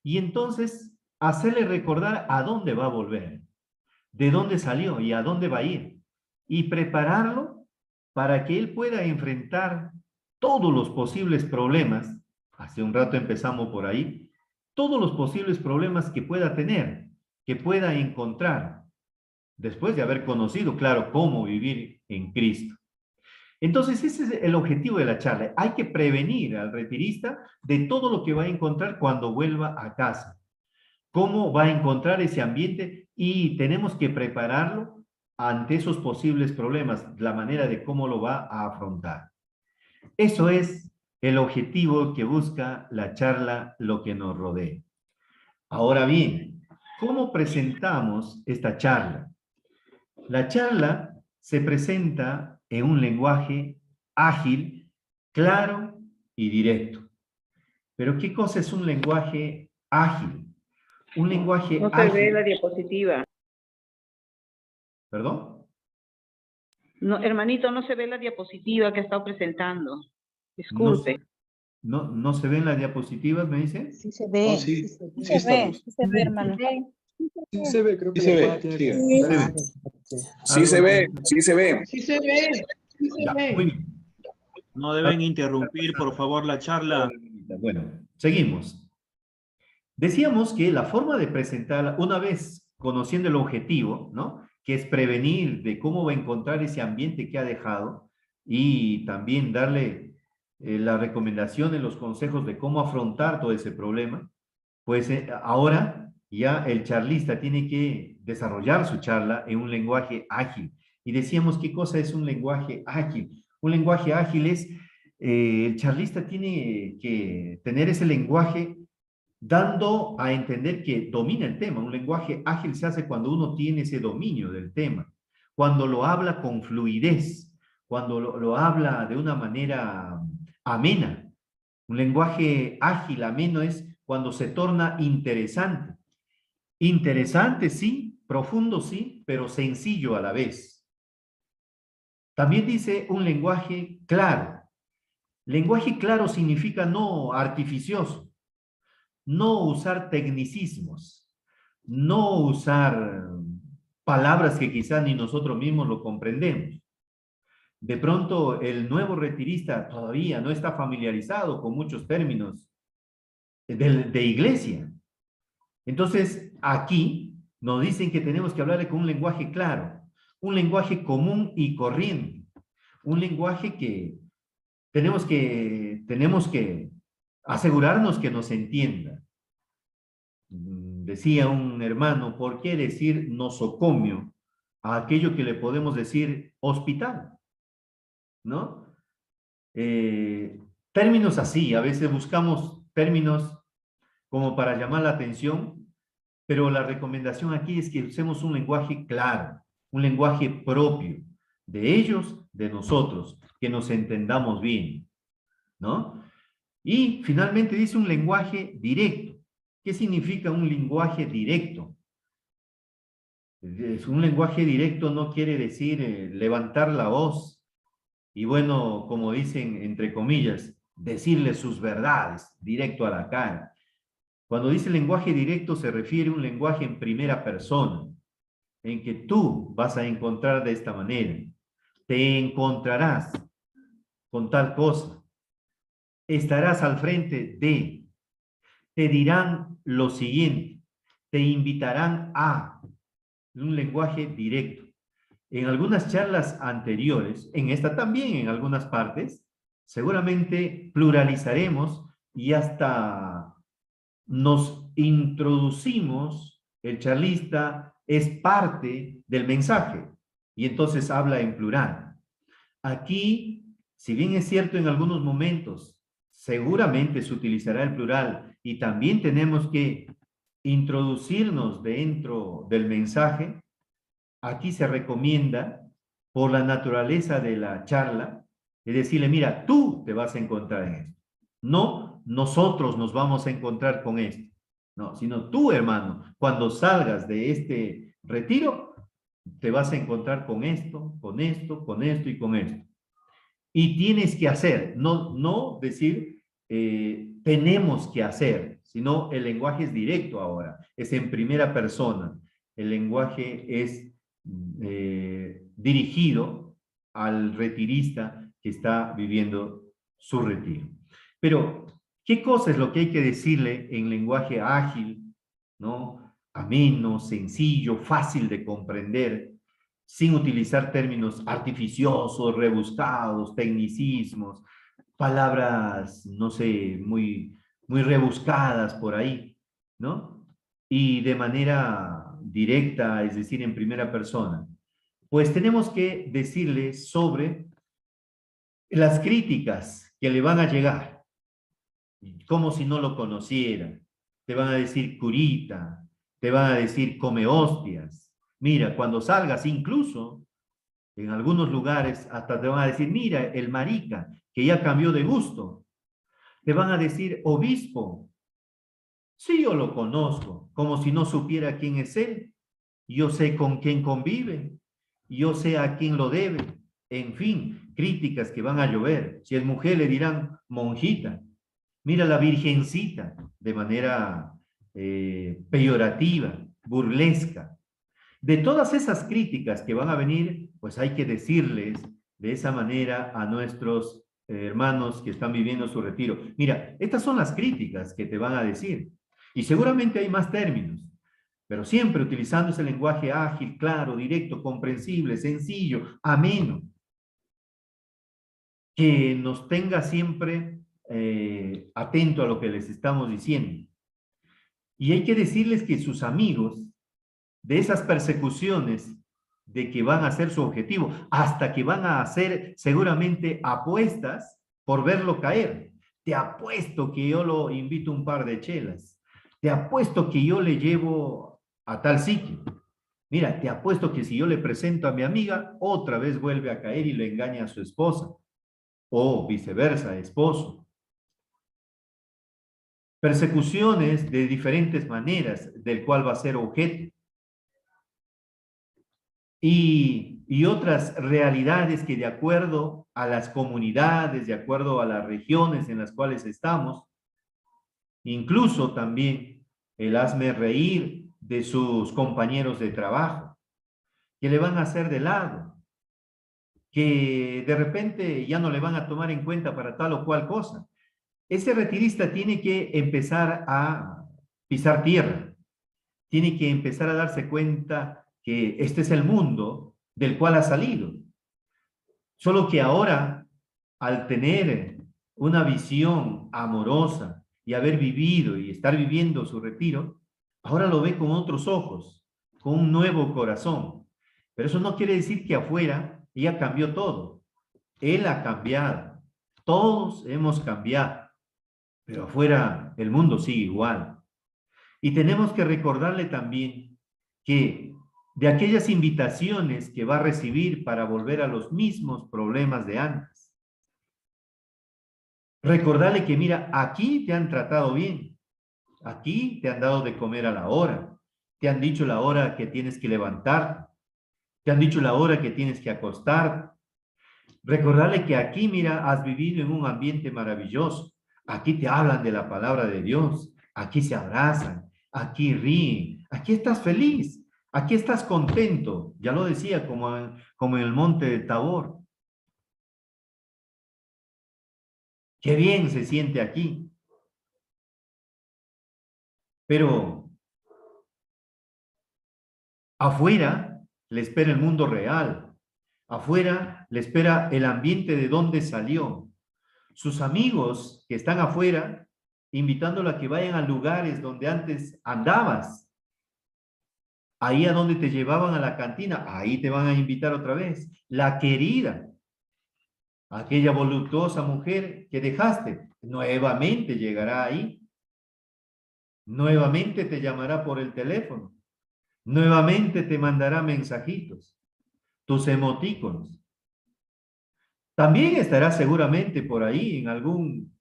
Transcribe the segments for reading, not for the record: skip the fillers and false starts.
Y entonces hacerle recordar a dónde va a volver, de dónde salió y a dónde va a ir. Y prepararlo para que él pueda enfrentar todos los posibles problemas. Hace un rato empezamos por ahí. Todos los posibles problemas que pueda tener, que pueda encontrar, después de haber conocido, claro, cómo vivir en Cristo. Entonces, ese es el objetivo de la charla. Hay que prevenir al retirista de todo lo que va a encontrar cuando vuelva a casa. Cómo va a encontrar ese ambiente y tenemos que prepararlo ante esos posibles problemas, la manera de cómo lo va a afrontar. Eso es el objetivo que busca la charla, lo que nos rodea. Ahora bien, ¿cómo presentamos esta charla? La charla se presenta en un lenguaje ágil, claro y directo. Pero ¿qué cosa es un lenguaje ágil? Un lenguaje No se ve la ágil. diapositiva. ¿Perdón? No, hermanito, no se ve la diapositiva que ha estado presentando. No, Disculpe. no se ven las diapositivas, ¿me dice? Sí se ve, Oh, sí, sí sí se ve, estamos. sí se ve, hermano. Sí se ve, creo que Sí se la ve, hermana tiene siga. que... Sí se ve. Sí se ve, sí se ve. Sí se ve, sí se Ya, ve. muy bien. No deben interrumpir, por favor, la charla. Bueno, seguimos. Decíamos que la forma de presentarla, una vez conociendo el objetivo, ¿no? Que es prevenir de cómo va a encontrar ese ambiente que ha dejado y también darle las recomendaciones, los consejos de cómo afrontar todo ese problema, pues ahora ya el charlista tiene que desarrollar su charla en un lenguaje ágil. Y decíamos, ¿qué cosa es un lenguaje ágil? Un lenguaje ágil es, el charlista tiene que tener ese lenguaje dando a entender que domina el tema. Un lenguaje ágil se hace cuando uno tiene ese dominio del tema, cuando lo habla con fluidez, cuando lo habla de una manera amena. Un lenguaje ágil, ameno, es cuando se torna interesante. Interesante, sí, profundo, sí, pero sencillo a la vez. También dice un lenguaje claro. Lenguaje claro significa no artificioso, no usar tecnicismos, no usar palabras que quizás ni nosotros mismos lo comprendemos. De pronto, el nuevo retirista todavía no está familiarizado con muchos términos de iglesia. Entonces, aquí nos dicen que tenemos que hablarle con un lenguaje claro, un lenguaje común y corriente, un lenguaje que tenemos que asegurarnos que nos entienda. Decía un hermano, ¿por qué decir nosocomio a aquello que le podemos decir hospital? ¿No? Términos así, a veces buscamos términos como para llamar la atención, pero la recomendación aquí es que usemos un lenguaje claro, un lenguaje propio de ellos, de nosotros, que nos entendamos bien, ¿no? Y finalmente dice un lenguaje directo. ¿Qué significa un lenguaje directo? Un lenguaje directo no quiere decir levantar la voz y bueno, como dicen entre comillas, decirle sus verdades directo a la cara. Cuando dice lenguaje directo se refiere a un lenguaje en primera persona, en que tú vas a encontrar de esta manera. Te encontrarás con tal cosa. Estarás al frente de. Te dirán lo siguiente. Te invitarán a. Un lenguaje directo. En algunas charlas anteriores, en esta también en algunas partes, seguramente pluralizaremos y hasta nos introducimos, el charlista es parte del mensaje y entonces habla en plural. Aquí, si bien es cierto en algunos momentos, seguramente se utilizará el plural y también tenemos que introducirnos dentro del mensaje, aquí se recomienda, por la naturaleza de la charla, es decirle, mira, tú te vas a encontrar en esto. No, nosotros nos vamos a encontrar con esto. No, sino tú, hermano, cuando salgas de este retiro, te vas a encontrar con esto, con esto, con esto y con esto. Y tienes que hacer, no decir, tenemos que hacer, sino el lenguaje es directo ahora, es en primera persona. El lenguaje es dirigido al retirista que está viviendo su retiro. Pero, ¿qué cosa es lo que hay que decirle en lenguaje ágil, ¿no? Ameno, sencillo, fácil de comprender, sin utilizar términos artificiosos, rebuscados, tecnicismos, palabras, no sé, muy rebuscadas por ahí, ¿no? Y de manera directa, es decir, en primera persona. Pues tenemos que decirle sobre las críticas que le van a llegar, como si no lo conocieran. Te van a decir curita, te van a decir come hostias. Mira, cuando salgas, incluso en algunos lugares hasta te van a decir, mira, el marica, que ya cambió de gusto. Te van a decir obispo. Sí, yo lo conozco, como si no supiera quién es él. Yo sé con quién convive. Yo sé a quién lo debe. En fin, críticas que van a llover. Si es mujer le dirán monjita. Mira la virgencita, de manera peyorativa, burlesca. De todas esas críticas que van a venir, pues hay que decirles de esa manera a nuestros hermanos que están viviendo su retiro. Mira, estas son las críticas que te van a decir. Y seguramente hay más términos, pero siempre utilizando ese lenguaje ágil, claro, directo, comprensible, sencillo, ameno, que nos tenga siempre atento a lo que les estamos diciendo. Y hay que decirles que sus amigos, de esas persecuciones, de que van a ser su objetivo, hasta que van a hacer seguramente apuestas por verlo caer. Te apuesto que yo lo invito un par de chelas. Te apuesto que yo le llevo a tal sitio. Mira, te apuesto que si yo le presento a mi amiga, otra vez vuelve a caer y le engaña a su esposa. O viceversa, esposo. Persecuciones de diferentes maneras, del cual va a ser objeto. Y otras realidades que de acuerdo a las comunidades, de acuerdo a las regiones en las cuales estamos, incluso también el hazme reír de sus compañeros de trabajo, que le van a hacer de lado, que de repente ya no le van a tomar en cuenta para tal o cual cosa. Ese retirista tiene que empezar a pisar tierra, tiene que empezar a darse cuenta que este es el mundo del cual ha salido. Solo que ahora, al tener una visión amorosa y haber vivido y estar viviendo su retiro, ahora lo ve con otros ojos, con un nuevo corazón. Pero eso no quiere decir que afuera ella cambió todo. Él ha cambiado. Todos hemos cambiado. Pero afuera el mundo sigue igual. Y tenemos que recordarle también que de aquellas invitaciones que va a recibir para volver a los mismos problemas de antes, recordarle que mira, aquí te han tratado bien, aquí te han dado de comer a la hora, te han dicho la hora que tienes que levantarte, te han dicho la hora que tienes que acostarte. Recordarle que aquí, mira, has vivido en un ambiente maravilloso. Aquí te hablan de la palabra de Dios, aquí se abrazan, aquí ríen, aquí estás feliz, aquí estás contento. Ya lo decía, como en el monte de Tabor. Qué bien se siente aquí. Pero afuera le espera el mundo real. Afuera le espera el ambiente de donde salió. Sus amigos que están afuera, invitándolo a que vayan a lugares donde antes andabas. Ahí a donde te llevaban a la cantina, ahí te van a invitar otra vez. La querida, aquella voluptuosa mujer que dejaste, nuevamente llegará ahí. Nuevamente te llamará por el teléfono. Nuevamente te mandará mensajitos, tus emotíconos. También estará seguramente por ahí en algún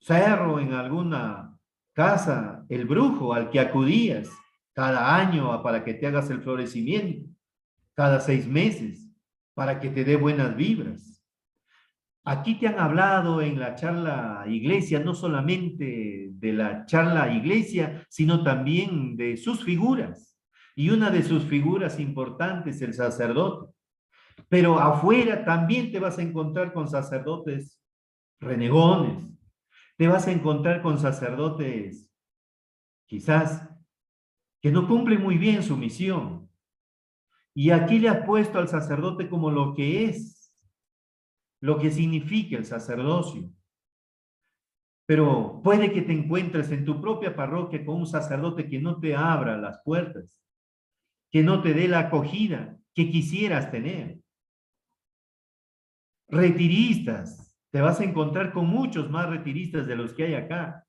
cerro, en alguna casa, el brujo al que acudías cada año para que te hagas el florecimiento, cada 6 meses, para que te dé buenas vibras. Aquí te han hablado en la charla iglesia, no solamente de la charla iglesia, sino también de sus figuras. Y una de sus figuras importantes, el sacerdote. Pero afuera también te vas a encontrar con sacerdotes renegones. Te vas a encontrar con sacerdotes quizás que no cumplen muy bien su misión. Y aquí le has puesto al sacerdote como lo que es, lo que significa el sacerdocio. Pero puede que te encuentres en tu propia parroquia con un sacerdote que no te abra las puertas, que no te dé la acogida que quisieras tener. Retiristas, te vas a encontrar con muchos más retiristas de los que hay acá.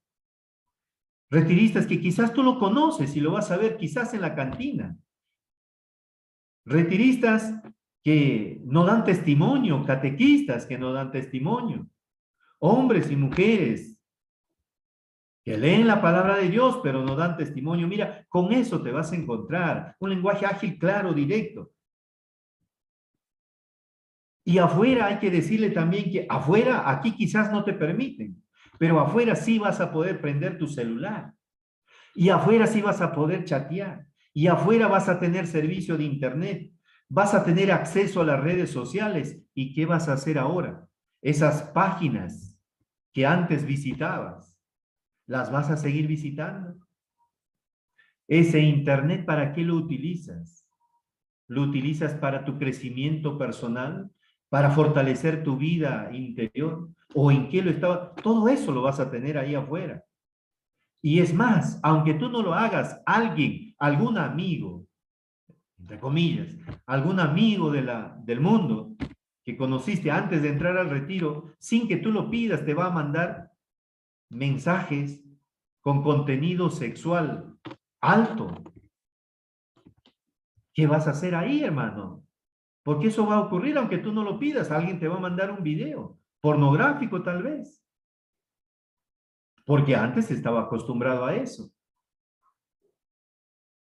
Retiristas que quizás tú lo conoces y lo vas a ver quizás en la cantina. Retiristas que no dan testimonio, catequistas que no dan testimonio. Hombres y mujeres que leen la palabra de Dios pero no dan testimonio. Mira, con eso te vas a encontrar. Un lenguaje ágil, claro, directo. Y afuera hay que decirle también que afuera, aquí quizás no te permiten, pero afuera sí vas a poder prender tu celular. Y afuera sí vas a poder chatear. Y afuera vas a tener servicio de internet. Vas a tener acceso a las redes sociales. ¿Y qué vas a hacer ahora? Esas páginas que antes visitabas, ¿las vas a seguir visitando? Ese internet, ¿para qué lo utilizas? ¿Lo utilizas para tu crecimiento personal? ¿Para fortalecer tu vida interior? ¿O en qué lo estaba? Todo eso lo vas a tener ahí afuera. Y es más, aunque tú no lo hagas, alguien, algún amigo, entre comillas, algún amigo del mundo que conociste antes de entrar al retiro, sin que tú lo pidas, te va a mandar mensajes con contenido sexual alto. ¿Qué vas a hacer ahí, hermano? Porque eso va a ocurrir aunque tú no lo pidas. Alguien te va a mandar un video pornográfico tal vez. Porque antes estaba acostumbrado a eso.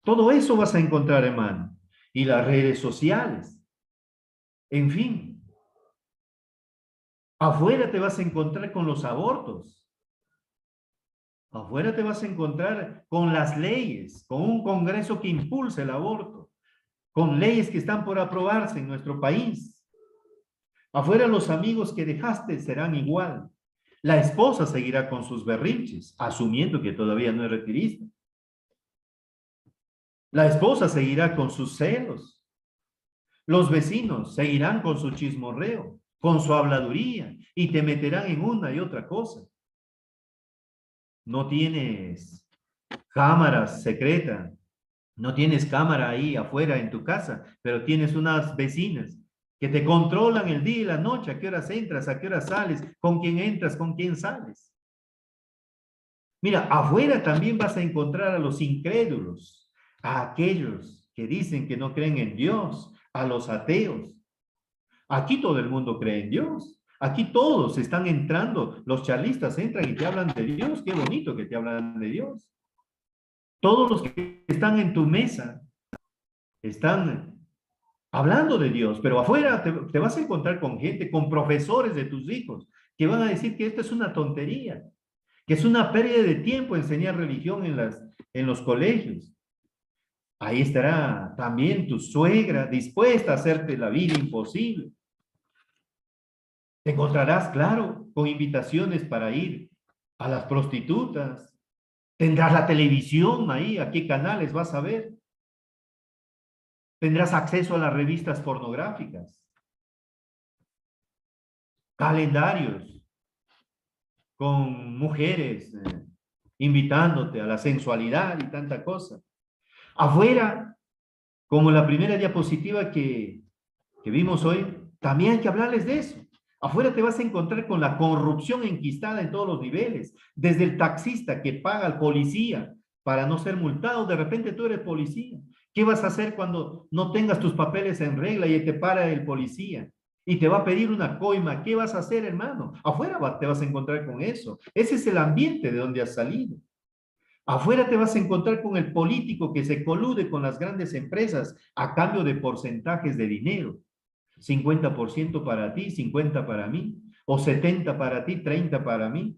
Todo eso vas a encontrar, hermano. Y las redes sociales. En fin. Afuera te vas a encontrar con los abortos. Afuera te vas a encontrar con las leyes, con un Congreso que impulsa el aborto, con leyes que están por aprobarse en nuestro país. Afuera los amigos que dejaste serán igual. La esposa seguirá con sus berrinches, asumiendo que todavía no es retirista. La esposa seguirá con sus celos. Los vecinos seguirán con su chismorreo, con su habladuría, y te meterán en una y otra cosa. No tienes cámaras secretas, no tienes cámara ahí afuera en tu casa, pero tienes unas vecinas que te controlan el día y la noche, a qué horas entras, a qué horas sales, con quién entras, con quién sales. Mira, afuera también vas a encontrar a los incrédulos, a aquellos que dicen que no creen en Dios, a los ateos. Aquí todo el mundo cree en Dios. Aquí todos están entrando, los charlistas entran y te hablan de Dios. Qué bonito que te hablan de Dios. Todos los que están en tu mesa están hablando de Dios, pero afuera te vas a encontrar con gente, con profesores de tus hijos, que van a decir que esto es una tontería, que es una pérdida de tiempo enseñar religión en los colegios. Ahí estará también tu suegra dispuesta a hacerte la vida imposible. Te encontrarás, claro, con invitaciones para ir a las prostitutas. Tendrás la televisión ahí, a qué canales vas a ver. Tendrás acceso a las revistas pornográficas. Calendarios con mujeres invitándote a la sensualidad y tanta cosa. Afuera, como la primera diapositiva que vimos hoy, también hay que hablarles de eso. Afuera te vas a encontrar con la corrupción enquistada en todos los niveles, desde el taxista que paga al policía para no ser multado, de repente tú eres policía. ¿Qué vas a hacer cuando no tengas tus papeles en regla y te para el policía y te va a pedir una coima? ¿Qué vas a hacer, hermano? Afuera te vas a encontrar con eso. Ese es el ambiente de donde has salido. Afuera te vas a encontrar con el político que se colude con las grandes empresas a cambio de porcentajes de dinero. 50% para ti, 50% para mí. o 70 para ti, 30 para mí.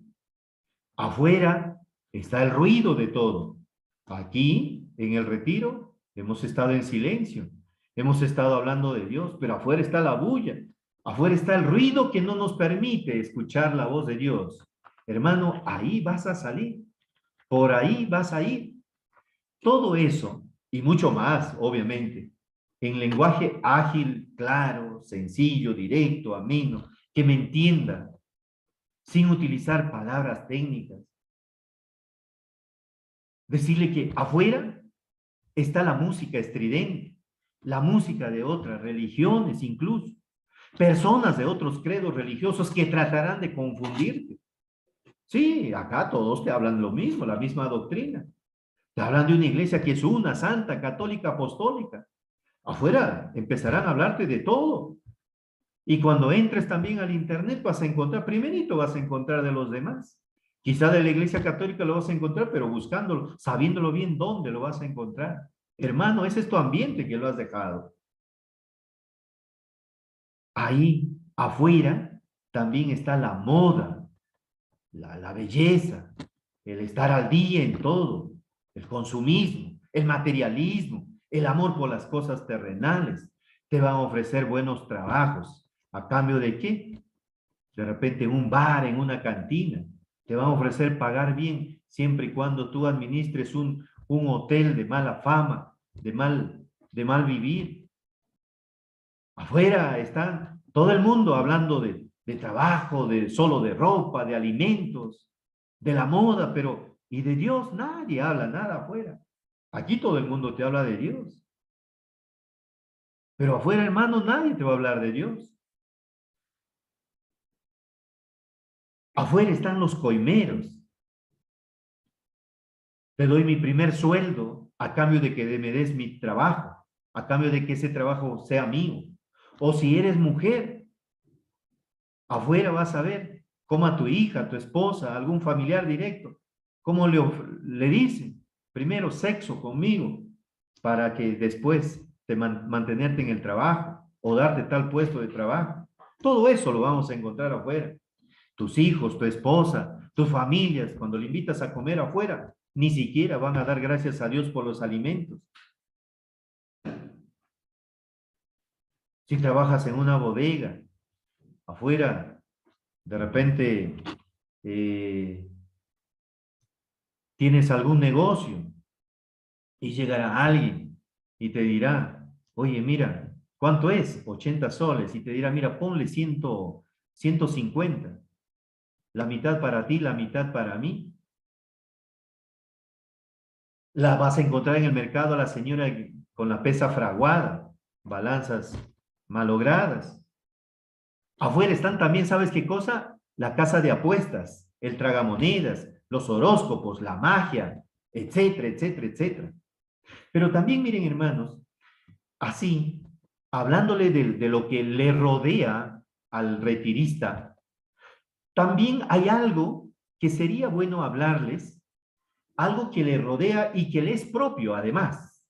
Afuera está el ruido de todo. Aquí, en el retiro, hemos estado en silencio, hemos estado hablando de Dios, pero afuera está la bulla, afuera está el ruido que no nos permite escuchar la voz de Dios. Hermano, ahí vas a salir, por ahí vas a ir. Todo eso, y mucho más, obviamente, en lenguaje ágil, claro, sencillo, directo, ameno, que me entienda, sin utilizar palabras técnicas. Decirle que afuera está la música estridente, la música de otras religiones incluso, personas de otros credos religiosos que tratarán de confundirte. Sí, acá todos te hablan lo mismo, la misma doctrina. Te hablan de una iglesia que es una, santa, católica, apostólica. Afuera empezarán a hablarte de todo. Y cuando entres también al internet vas a encontrar, primerito vas a encontrar de los demás. Quizá de la iglesia católica lo vas a encontrar, pero buscándolo, sabiéndolo bien dónde lo vas a encontrar. Hermano, ese es tu ambiente que lo has dejado. Ahí, afuera, también está la moda, la belleza, el estar al día en todo, el consumismo, el materialismo, el amor por las cosas terrenales. Te van a ofrecer buenos trabajos. ¿A cambio de qué? De repente en un bar, en una cantina. Te van a ofrecer pagar bien, siempre y cuando tú administres un hotel de mala fama, de mal vivir. Afuera está todo el mundo hablando de trabajo, solo de ropa, de alimentos, de la moda, pero ¿y de Dios? Nadie habla nada afuera. Aquí todo el mundo te habla de Dios. Pero afuera, hermano, nadie te va a hablar de Dios. Afuera están los coimeros. Te doy mi primer sueldo a cambio de que me des mi trabajo, a cambio de que ese trabajo sea mío. O si eres mujer, afuera vas a ver cómo a tu hija, a tu esposa, a algún familiar directo, cómo le dicen, primero sexo conmigo, para que después mantenerte en el trabajo o darte tal puesto de trabajo. Todo eso lo vamos a encontrar afuera. Tus hijos, tu esposa, tus familias, cuando le invitas a comer afuera, ni siquiera van a dar gracias a Dios por los alimentos. Si trabajas en una bodega, afuera, de repente tienes algún negocio y llegará alguien y te dirá, oye, mira, ¿cuánto es? 80 soles. Y te dirá, mira, ponle 150. La mitad para ti, la mitad para mí. La vas a encontrar en el mercado a la señora con la pesa fraguada, balanzas malogradas. Afuera están también, ¿sabes qué cosa? La casa de apuestas, el tragamonedas, los horóscopos, la magia, etcétera, etcétera, etcétera. Pero también miren, hermanos, así, hablándole de lo que le rodea al retirista, también hay algo que sería bueno hablarles, algo que le rodea y que le es propio además.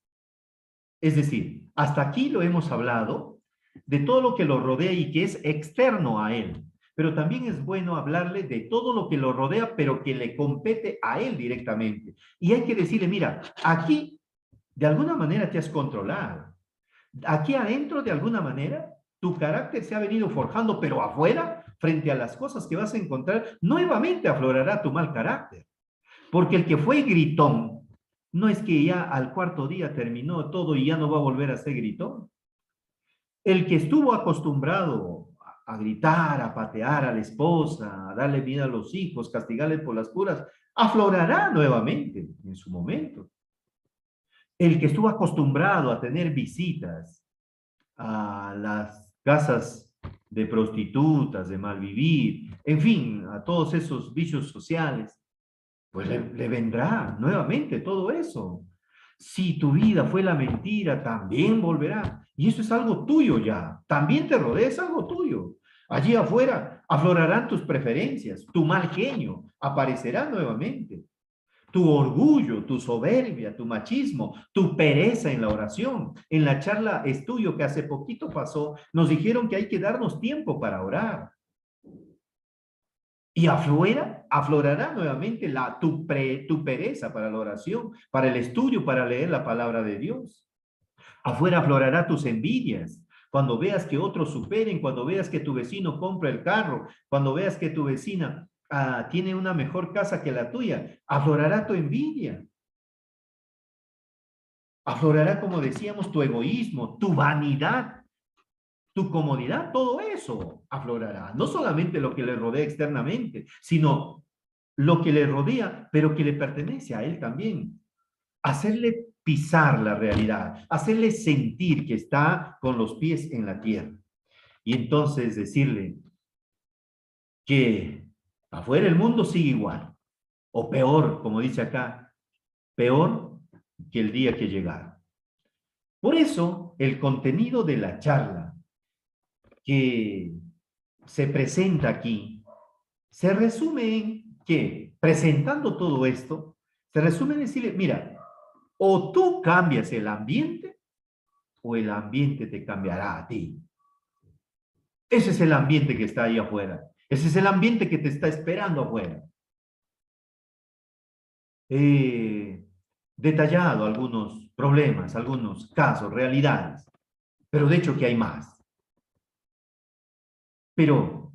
Es decir, hasta aquí lo hemos hablado de todo lo que lo rodea y que es externo a él, pero también es bueno hablarle de todo lo que lo rodea, pero que le compete a él directamente. Y hay que decirle, mira, aquí de alguna manera te has controlado. Aquí adentro, de alguna manera, tu carácter se ha venido forjando, pero afuera, frente a las cosas que vas a encontrar, nuevamente aflorará tu mal carácter. Porque el que fue gritón, no es que ya al cuarto día terminó todo y ya no va a volver a ser gritón. El que estuvo acostumbrado a gritar, a patear a la esposa, a darle vida a los hijos, castigarle por las puras, aflorará nuevamente en su momento. El que estuvo acostumbrado a tener visitas a las casas de prostitutas, de malvivir, en fin, a todos esos vicios sociales, pues le vendrá nuevamente todo eso. Si tu vida fue la mentira, también volverá. Y eso es algo tuyo ya. También te rodea, es algo tuyo. Allí afuera aflorarán tus preferencias, tu mal genio aparecerá nuevamente. Tu orgullo, tu soberbia, tu machismo, tu pereza en la oración. En la charla estudio que hace poquito pasó, nos dijeron que hay que darnos tiempo para orar. Y afuera aflorará nuevamente tu pereza para la oración, para el estudio, para leer la palabra de Dios. Afuera aflorará tus envidias. Cuando veas que otros superen, cuando veas que tu vecino compra el carro, cuando veas que tu vecina tiene una mejor casa que la tuya, aflorará tu envidia. Aflorará, como decíamos, tu egoísmo, tu vanidad, tu comodidad, todo eso aflorará. No solamente lo que le rodea externamente, sino lo que le rodea, pero que le pertenece a él también. Hacerle pisar la realidad, hacerle sentir que está con los pies en la tierra. Y entonces decirle que afuera el mundo sigue igual, o peor, como dice acá, peor que el día que llegaron. Por eso, el contenido de la charla que se presenta aquí se resume en que, presentando todo esto, se resume en decirle, mira, o tú cambias el ambiente o el ambiente te cambiará a ti. Ese es el ambiente que está ahí afuera. Ese es el ambiente que te está esperando afuera. He detallado algunos problemas, algunos casos, realidades, pero de hecho que hay más. Pero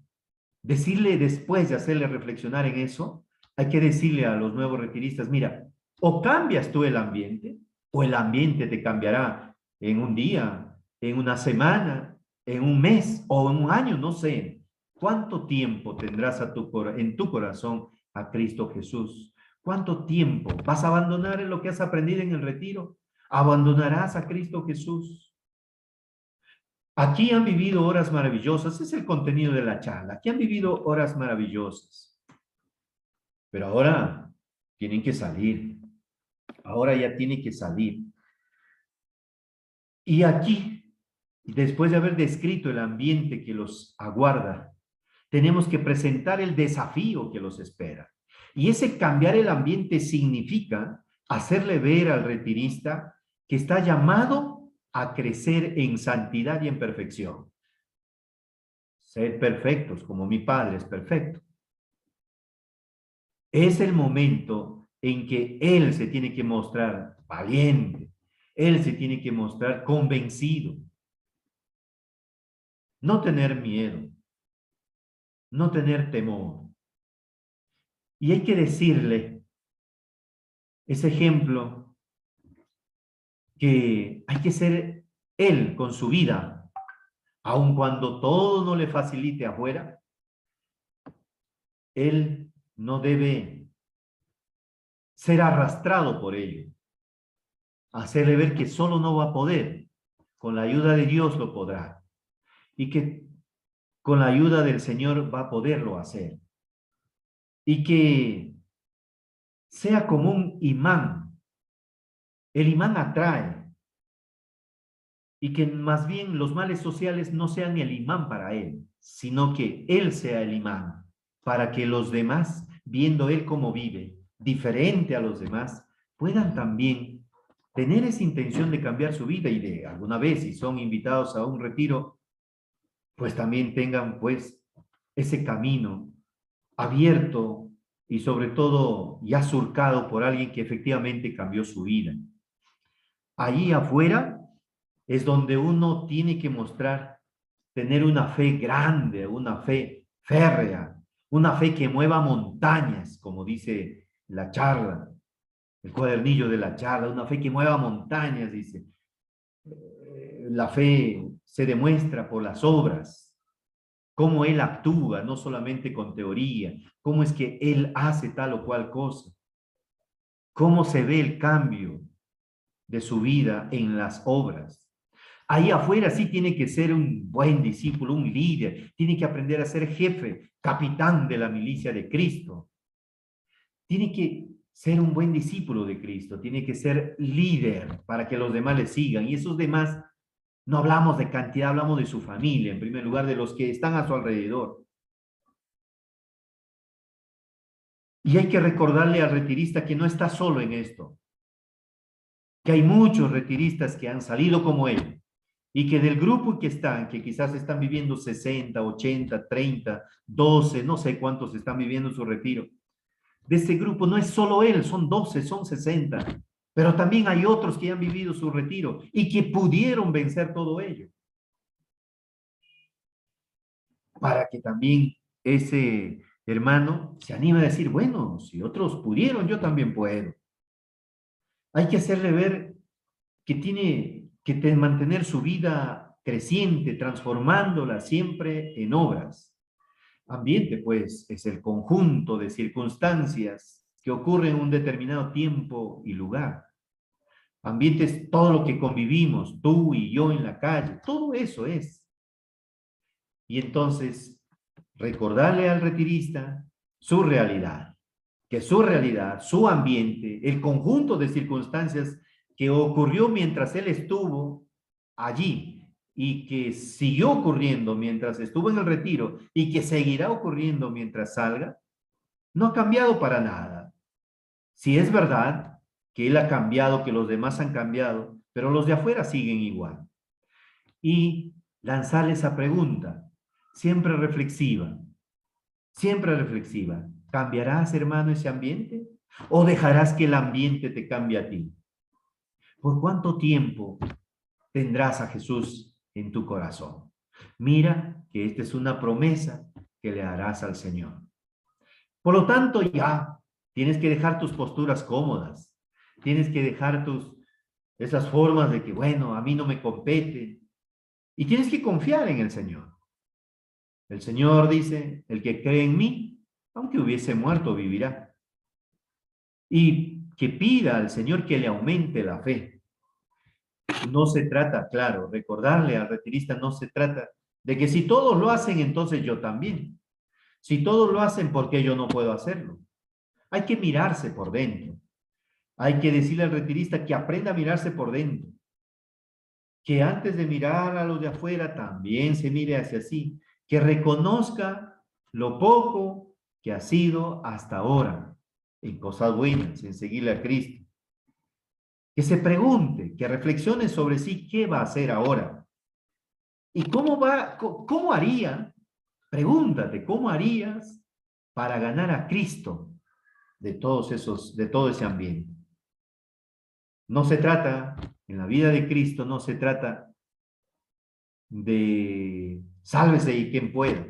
decirle después de hacerle reflexionar en eso, hay que decirle a los nuevos retiristas, mira, o cambias tú el ambiente, o el ambiente te cambiará en un día, en una semana, en un mes o en un año, no sé. ¿Cuánto tiempo tendrás en tu corazón a Cristo Jesús? ¿Cuánto tiempo vas a abandonar en lo que has aprendido en el retiro? ¿Abandonarás a Cristo Jesús? Aquí han vivido horas maravillosas, es el contenido de la charla. Aquí han vivido horas maravillosas. Pero ahora tienen que salir. Ahora ya tienen que salir. Y aquí, después de haber descrito el ambiente que los aguarda, tenemos que presentar el desafío que los espera. Y ese cambiar el ambiente significa hacerle ver al retirista que está llamado a crecer en santidad y en perfección. Ser perfectos como mi Padre es perfecto. Es el momento en que Él se tiene que mostrar valiente. Él se tiene que mostrar convencido. No tener miedo. No tener temor. Y hay que decirle ese ejemplo que hay que ser Él con su vida, aun cuando todo no le facilite afuera. Él no debe ser arrastrado por ello. Hacerle ver que solo no va a poder. Con la ayuda de Dios lo podrá. Y que con la ayuda del Señor va a poderlo hacer. Y que sea como un imán. El imán atrae. Y que más bien los males sociales no sean el imán para él, sino que él sea el imán, para que los demás, viendo él cómo vive, diferente a los demás, puedan también tener esa intención de cambiar su vida y de alguna vez, si son invitados a un retiro, pues también tengan pues ese camino abierto y sobre todo ya surcado por alguien que efectivamente cambió su vida. Allí afuera es donde uno tiene que mostrar tener una fe grande, una fe férrea, una fe que mueva montañas, como dice la charla, el cuadernillo de la charla, una fe que mueva montañas, dice. La fe se demuestra por las obras, cómo él actúa, no solamente con teoría, cómo es que él hace tal o cual cosa, cómo se ve el cambio de su vida en las obras. Ahí afuera sí tiene que ser un buen discípulo, un líder, tiene que aprender a ser jefe, capitán de la milicia de Cristo. Tiene que ser un buen discípulo de Cristo, tiene que ser líder para que los demás le sigan. Y esos demás, no hablamos de cantidad, hablamos de su familia, en primer lugar, de los que están a su alrededor. Y hay que recordarle al retirista que no está solo en esto, que hay muchos retiristas que han salido como él, Y que del grupo que están, que quizás están viviendo 60, 80, 30, 12, no sé cuántos están viviendo su retiro. De este grupo no es solo él, son 12, son 60. Pero también hay otros que han vivido su retiro y que pudieron vencer todo ello. Para que también ese hermano se anime a decir, bueno, si otros pudieron, yo también puedo. Hay que hacerle ver que tiene que mantener su vida creciente, transformándola siempre en obras. Ambiente, pues, es el conjunto de circunstancias que ocurren en un determinado tiempo y lugar. Ambiente es todo lo que convivimos, tú y yo en la calle, todo eso es. Y entonces, recordarle al retirista su realidad, que su realidad, su ambiente, el conjunto de circunstancias que ocurrió mientras él estuvo allí y que siguió ocurriendo mientras estuvo en el retiro y que seguirá ocurriendo mientras salga, no ha cambiado para nada. Si es verdad que él ha cambiado, que los demás han cambiado, pero los de afuera siguen igual. Y lanzarle esa pregunta, siempre reflexiva. ¿Cambiarás, hermano, ese ambiente? ¿O dejarás que el ambiente te cambie a ti? ¿Por cuánto tiempo tendrás a Jesús en tu corazón? Mira que esta es una promesa que le harás al Señor. Por lo tanto, ya tienes que dejar tus posturas cómodas. Tienes que dejar esas formas de que, bueno, a mí no me compete. Y tienes que confiar en el Señor. El Señor dice, el que cree en mí, aunque hubiese muerto, vivirá. Y que pida al Señor que le aumente la fe. No se trata, claro, recordarle al retirista, no se trata de que si todos lo hacen, entonces yo también. Si todos lo hacen, ¿por qué yo no puedo hacerlo? Hay que mirarse por dentro. Hay que decirle al retirista que aprenda a mirarse por dentro. Que antes de mirar a los de afuera, también se mire hacia sí. Que reconozca lo poco que ha sido hasta ahora en cosas buenas, en seguirle a Cristo. Que se pregunte, que reflexione sobre sí qué va a hacer ahora. ¿Y cómo haría? Pregúntate, ¿cómo harías para ganar a Cristo de todo ese ambiente? No se trata, en la vida de Cristo, no se trata de sálvese y quien pueda.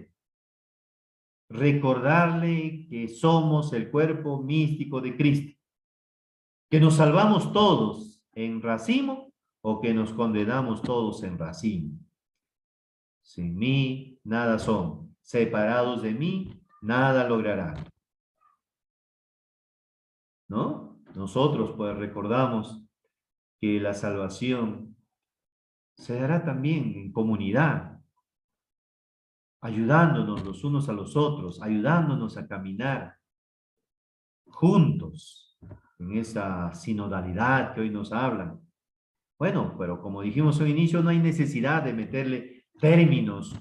Recordarle que somos el cuerpo místico de Cristo, que nos salvamos todos en racimo o que nos condenamos todos en racimo. Sin mí nada son, separados de mí nada lograrán. ¿No? Nosotros pues recordamos que la salvación se dará también en comunidad, ayudándonos los unos a los otros, ayudándonos a caminar juntos en esa sinodalidad que hoy nos hablan. Bueno, pero como dijimos al inicio, no hay necesidad de meterle términos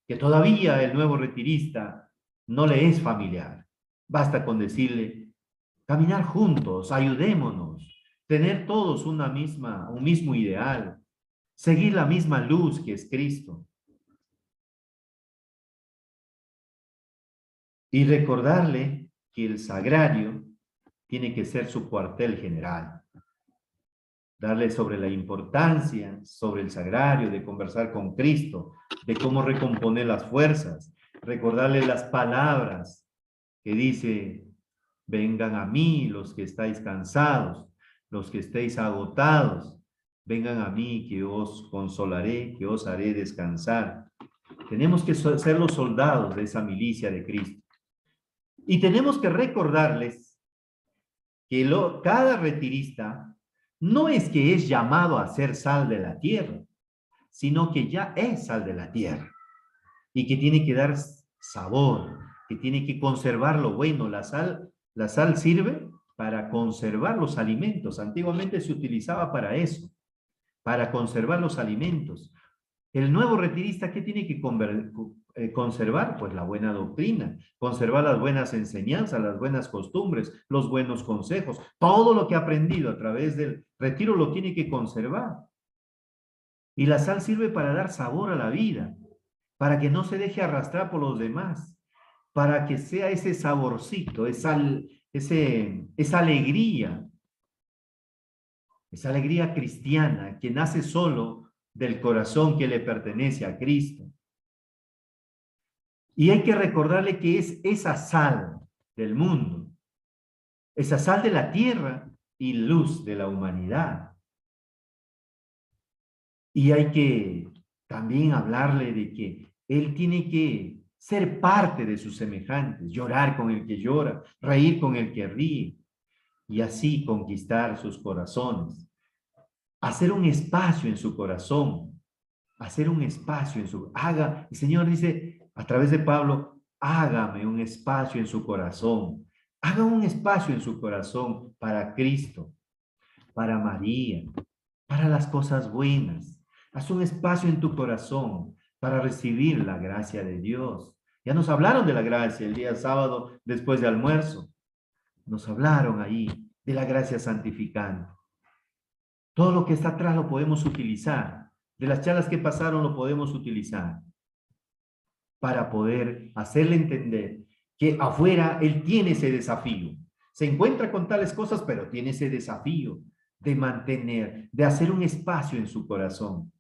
que todavía el nuevo retirista no le es familiar. Basta con decirle, caminar juntos, ayudémonos, tener todos un mismo ideal, seguir la misma luz que es Cristo. Y recordarle que el sagrario tiene que ser su cuartel general. Darle sobre la importancia, sobre el sagrario, de conversar con Cristo, de cómo recomponer las fuerzas, recordarle las palabras que dice, vengan a mí los que estáis cansados, los que estéis agotados, vengan a mí que os consolaré, que os haré descansar. Tenemos que ser los soldados de esa milicia de Cristo. Y tenemos que recordarles que cada retirista no es que es llamado a ser sal de la tierra, sino que ya es sal de la tierra y que tiene que dar sabor, que tiene que conservar lo bueno. La sal sirve para conservar los alimentos. Antiguamente se utilizaba para eso, para conservar los alimentos. El nuevo retirista, ¿qué tiene que conservar? Pues la buena doctrina, conservar las buenas enseñanzas, las buenas costumbres, los buenos consejos. Todo lo que ha aprendido a través del retiro lo tiene que conservar. Y la sal sirve para dar sabor a la vida, para que no se deje arrastrar por los demás, para que sea ese saborcito, esa alegría cristiana que nace solo del corazón que le pertenece a Cristo. Y hay que recordarle que es esa sal del mundo, esa sal de la tierra y luz de la humanidad. Y hay que también hablarle de que él tiene que ser parte de sus semejantes, llorar con el que llora, reír con el que ríe, y así conquistar sus corazones. Hacer un espacio en su corazón, hacer un espacio en su... el Señor dice a través de Pablo, hágame un espacio en su corazón, haga un espacio en su corazón para Cristo, para María, para las cosas buenas. Haz un espacio en tu corazón para recibir la gracia de Dios. Ya nos hablaron de la gracia el día sábado después de almuerzo. Nos hablaron ahí de la gracia santificante. Todo lo que está atrás lo podemos utilizar. De las charlas que pasaron lo podemos utilizar para poder hacerle entender que afuera él tiene ese desafío. Se encuentra con tales cosas, pero tiene ese desafío de mantener, de hacer un espacio en su corazón.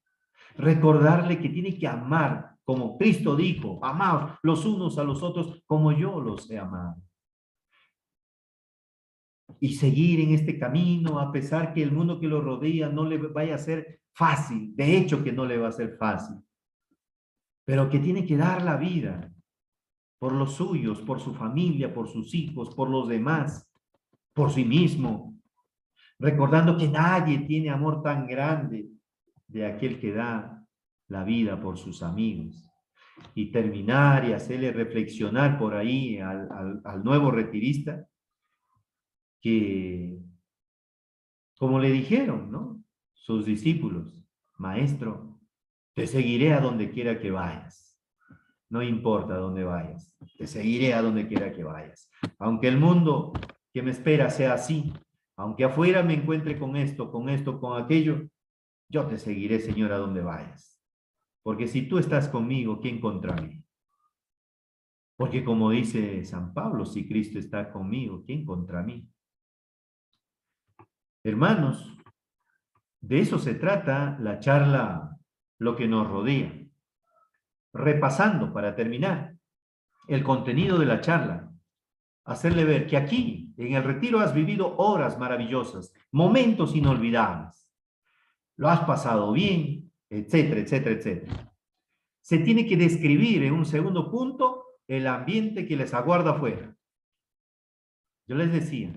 Recordarle que tiene que amar, como Cristo dijo, amaos los unos a los otros como yo los he amado. Y seguir en este camino, a pesar que el mundo que lo rodea no le vaya a ser fácil, de hecho que no le va a ser fácil, pero que tiene que dar la vida por los suyos, por su familia, por sus hijos, por los demás, por sí mismo, recordando que nadie tiene amor tan grande de aquel que da la vida por sus amigos. Y terminar y hacerle reflexionar por ahí al nuevo retirista, que, como le dijeron, ¿no? Sus discípulos, maestro, te seguiré a donde quiera que vayas. No importa a dónde vayas, te seguiré a donde quiera que vayas. Aunque el mundo que me espera sea así, aunque afuera me encuentre con esto, con aquello, yo te seguiré, Señor, a donde vayas. Porque si tú estás conmigo, ¿quién contra mí? Porque como dice San Pablo, si Cristo está conmigo, ¿quién contra mí? Hermanos, de eso se trata la charla, lo que nos rodea. Repasando, para terminar, el contenido de la charla, hacerle ver que aquí, en el retiro, has vivido horas maravillosas, momentos inolvidables. Lo has pasado bien, etcétera, etcétera, etcétera. Se tiene que describir en un segundo punto el ambiente que les aguarda afuera. Yo les decía,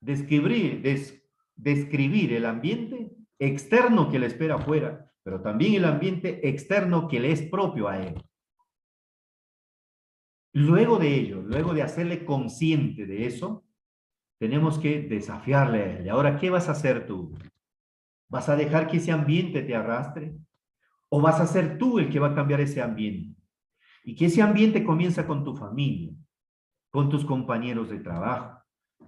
describir el ambiente externo que le espera afuera, pero también el ambiente externo que le es propio a él. Luego de ello, luego de hacerle consciente de eso, tenemos que desafiarle a él. Ahora, ¿qué vas a hacer tú? ¿Vas a dejar que ese ambiente te arrastre? ¿O vas a ser tú el que va a cambiar ese ambiente? Y que ese ambiente comienza con tu familia, con tus compañeros de trabajo,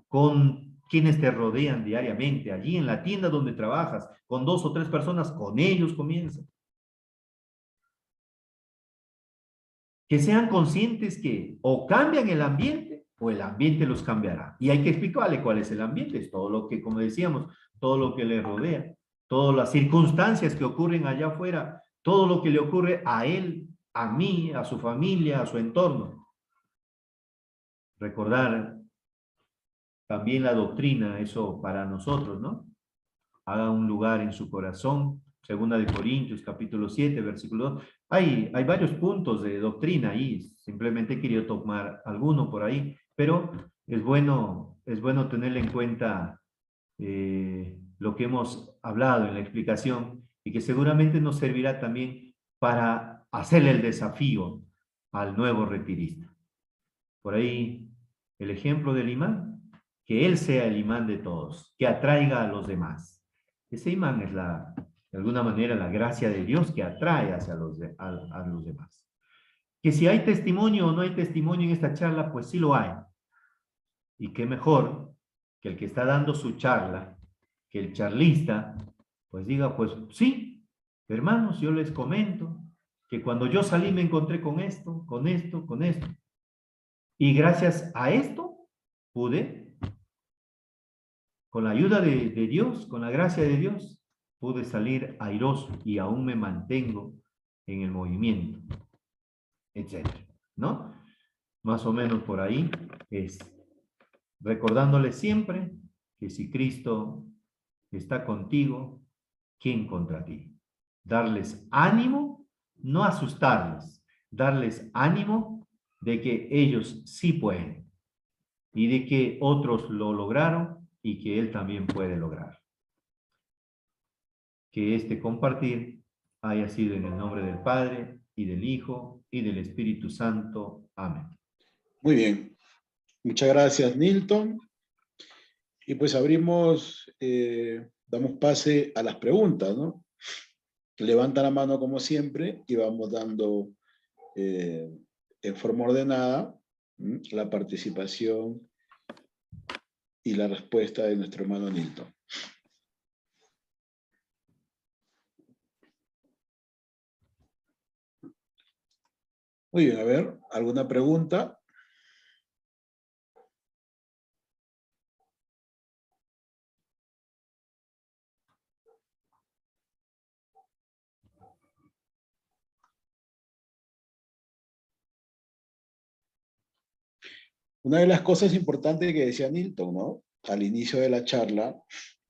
con quienes te rodean diariamente, allí en la tienda donde trabajas, con 2 o 3 personas, con ellos comienza. Que sean conscientes que o cambian el ambiente o el ambiente los cambiará. Y hay que explicarle cuál es el ambiente, es todo lo que, como decíamos, todo lo que le rodea, todas las circunstancias que ocurren allá afuera, todo lo que le ocurre a él, a mí, a su familia, a su entorno. Recordar también la doctrina, eso para nosotros, ¿no? Haga un lugar en su corazón, 2 Corintios, capítulo 7, versículo 2. Hay varios puntos de doctrina ahí, simplemente he querido tomar alguno por ahí, pero es bueno tenerle en cuenta lo que hemos hablado en la explicación y que seguramente nos servirá también para hacerle el desafío al nuevo retirista. Por ahí el ejemplo del imán, que él sea el imán de todos, que atraiga a los demás. Ese imán es de alguna manera la gracia de Dios que atrae hacia a los demás. Que si hay testimonio o no hay testimonio en esta charla, pues sí lo hay. Y qué mejor que el que está dando su charla, que el charlista, pues diga, pues sí, Hermanos, yo les comento que cuando yo salí me encontré con esto, con esto, con esto. Y gracias a esto pude, con la ayuda de Dios, con la gracia de Dios, pude salir airoso y aún me mantengo en el movimiento, etcétera, ¿no? Más o menos por ahí es recordándole siempre que si Cristo está contigo, ¿quién contra ti? Darles ánimo, no asustarles, darles ánimo de que ellos sí pueden y de que otros lo lograron y que él también puede lograr. Que este compartir haya sido en el nombre del Padre y del Hijo y del Espíritu Santo. Amén. Muy bien. Muchas gracias, Nilton. Y pues damos pase a las preguntas, ¿no? Levanta la mano como siempre y vamos dando en forma ordenada la participación y la respuesta de nuestro hermano Nilton. Muy bien, a ver, ¿alguna pregunta? Una de las cosas importantes que decía Nilton, ¿no? Al inicio de la charla,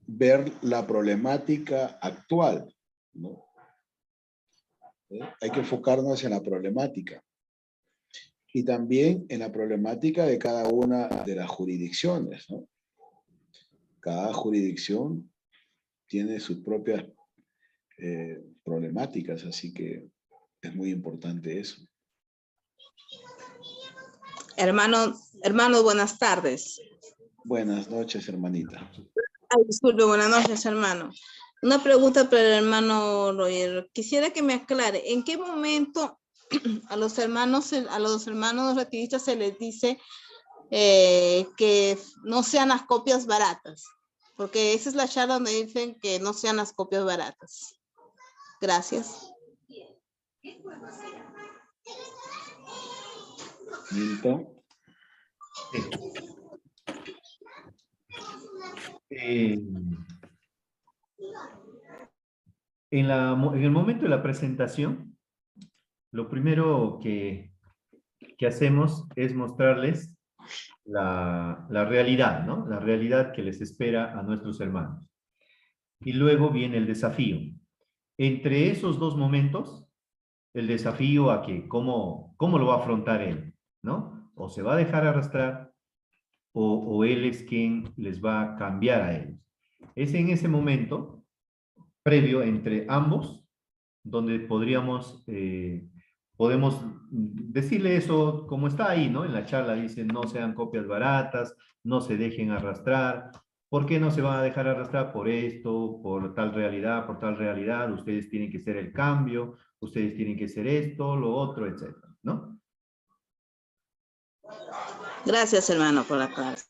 ver la problemática actual, ¿no? Hay que enfocarnos en la problemática y también en la problemática de cada una de las jurisdicciones, ¿no? Cada jurisdicción tiene sus propias problemáticas, así que es muy importante eso. Hermano, buenas tardes. Buenas noches, hermanita. Ay, disculpe, buenas noches, hermano. Una pregunta para el hermano Roger. Quisiera que me aclare, ¿en qué momento a los hermanos retiristas se les dice que no sean las copias baratas? Porque esa es la charla donde dicen que no sean las copias baratas. Gracias. Nilton. En el momento de la presentación, lo primero que hacemos es mostrarles la realidad, ¿no? La realidad que les espera a nuestros hermanos. Y luego viene el desafío. Entre esos dos momentos, el desafío a que cómo lo va a afrontar él, ¿no? O se va a dejar arrastrar o él es quien les va a cambiar a ellos. Es en ese momento, previo entre ambos, donde podemos decirle eso como está ahí, ¿no? En la charla dicen, no sean copias baratas, no se dejen arrastrar. ¿Por qué no se van a dejar arrastrar? Por esto, por tal realidad, ustedes tienen que ser el cambio, ustedes tienen que ser esto, lo otro, etcétera, ¿no? Gracias, hermano, por la clase.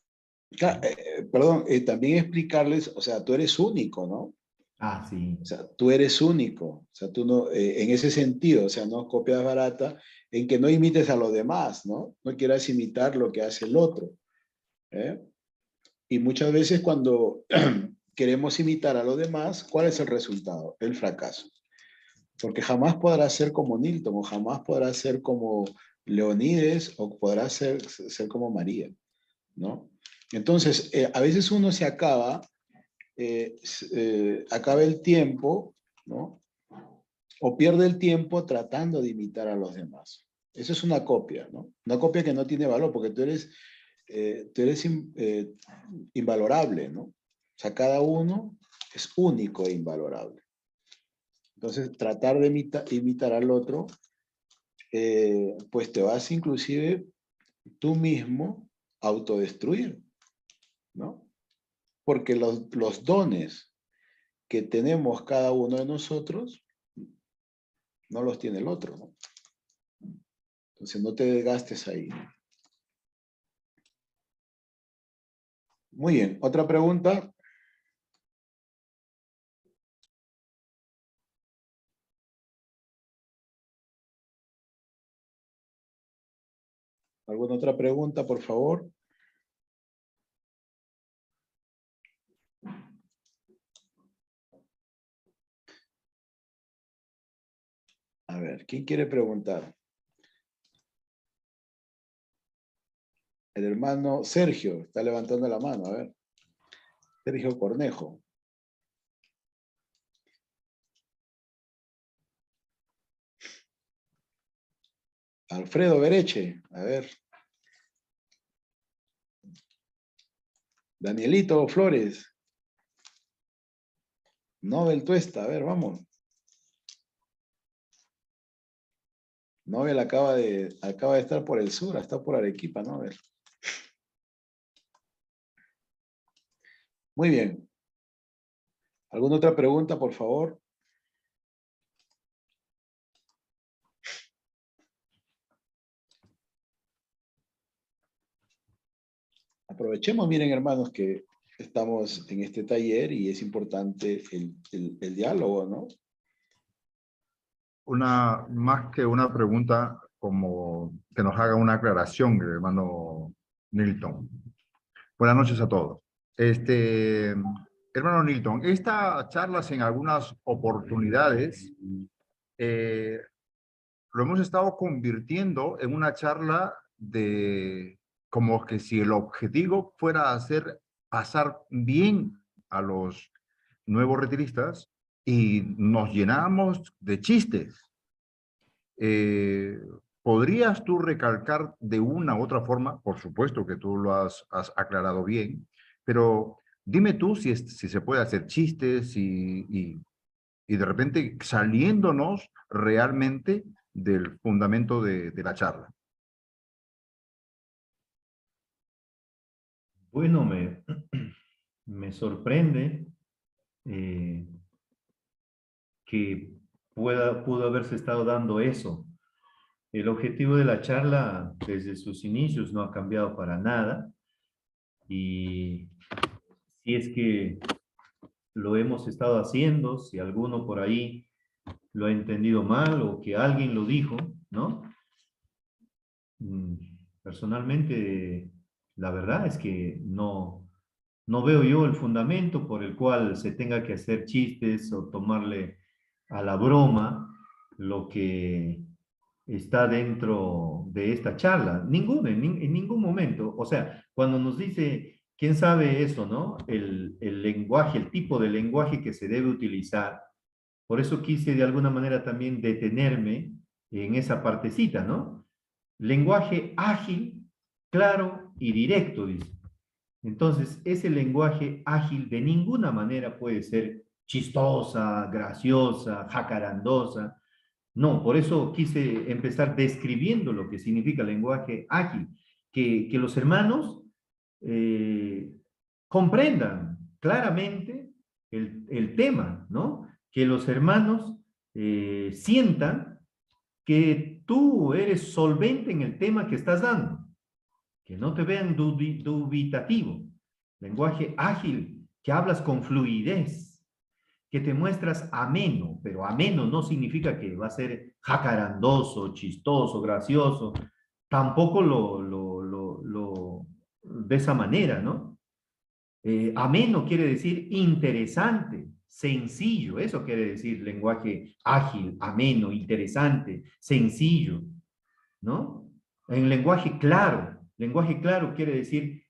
Perdón, también explicarles, o sea, tú eres único, ¿no? Ah, sí. O sea, tú eres único, o sea, tú no, en ese sentido, o sea, no copias barata, en que no imites a los demás, ¿no? No quieras imitar lo que hace el otro. Y muchas veces cuando queremos imitar a los demás, ¿cuál es el resultado? El fracaso. Porque jamás podrás ser como Nilton, o jamás podrás ser como Leonides, o podrás ser como María, ¿no? Entonces, a veces uno se acaba el tiempo, ¿no? O pierde el tiempo tratando de imitar a los demás. Eso es una copia, ¿no? Una copia que no tiene valor porque tú eres invalorable, ¿no? O sea, cada uno es único e invalorable. Entonces, tratar de imitar al otro, pues te vas inclusive tú mismo a autodestruir, ¿no? Porque los dones que tenemos cada uno de nosotros no los tiene el otro, ¿no? Entonces no te desgastes ahí. Muy bien, otra pregunta. ¿Alguna otra pregunta, por favor? A ver, ¿quién quiere preguntar? El hermano Sergio está levantando la mano, a ver. Sergio Cornejo. Alfredo Bereche, a ver. Danielito Flores. Nobel Tuesta, a ver, vamos. Nobel acaba de estar por el sur, está por Arequipa, Nobel. Muy bien. ¿Alguna otra pregunta, por favor? Aprovechemos, miren, hermanos, que estamos en este taller y es importante el diálogo, ¿no? Más que una pregunta, como que nos haga una aclaración, hermano Nilton. Buenas noches a todos. Hermano Nilton, estas charlas en algunas oportunidades lo hemos estado convirtiendo en una charla de como que si el objetivo fuera hacer pasar bien a los nuevos retiristas y nos llenamos de chistes. ¿Podrías tú recalcar de una u otra forma? Por supuesto que tú lo has aclarado bien, pero dime tú si se puede hacer chistes y de repente saliéndonos realmente del fundamento de la charla. Bueno, me sorprende que pudo haberse estado dando eso. El objetivo de la charla desde sus inicios no ha cambiado para nada. Y si es que lo hemos estado haciendo, si alguno por ahí lo ha entendido mal o que alguien lo dijo, ¿no? Personalmente, la verdad es que no veo yo el fundamento por el cual se tenga que hacer chistes o tomarle a la broma lo que está dentro de esta charla. En ningún momento. O sea, cuando nos dice, ¿quién sabe eso, no? El lenguaje, el tipo de lenguaje que se debe utilizar. Por eso quise de alguna manera también detenerme en esa partecita, ¿no? Lenguaje ágil, claro y directo, dice. Entonces, ese lenguaje ágil de ninguna manera puede ser chistosa, graciosa, jacarandosa. No, por eso quise empezar describiendo lo que significa lenguaje ágil, que los hermanos comprendan claramente el tema, ¿no? Que los hermanos sientan que tú eres solvente en el tema que estás dando, que no te vean dubitativo, lenguaje ágil, que hablas con fluidez, que te muestras ameno, pero ameno no significa que va a ser jacarandoso, chistoso, gracioso, tampoco de esa manera, ¿no? Ameno quiere decir interesante, sencillo, eso quiere decir lenguaje ágil, ameno, interesante, sencillo, ¿no? En lenguaje claro quiere decir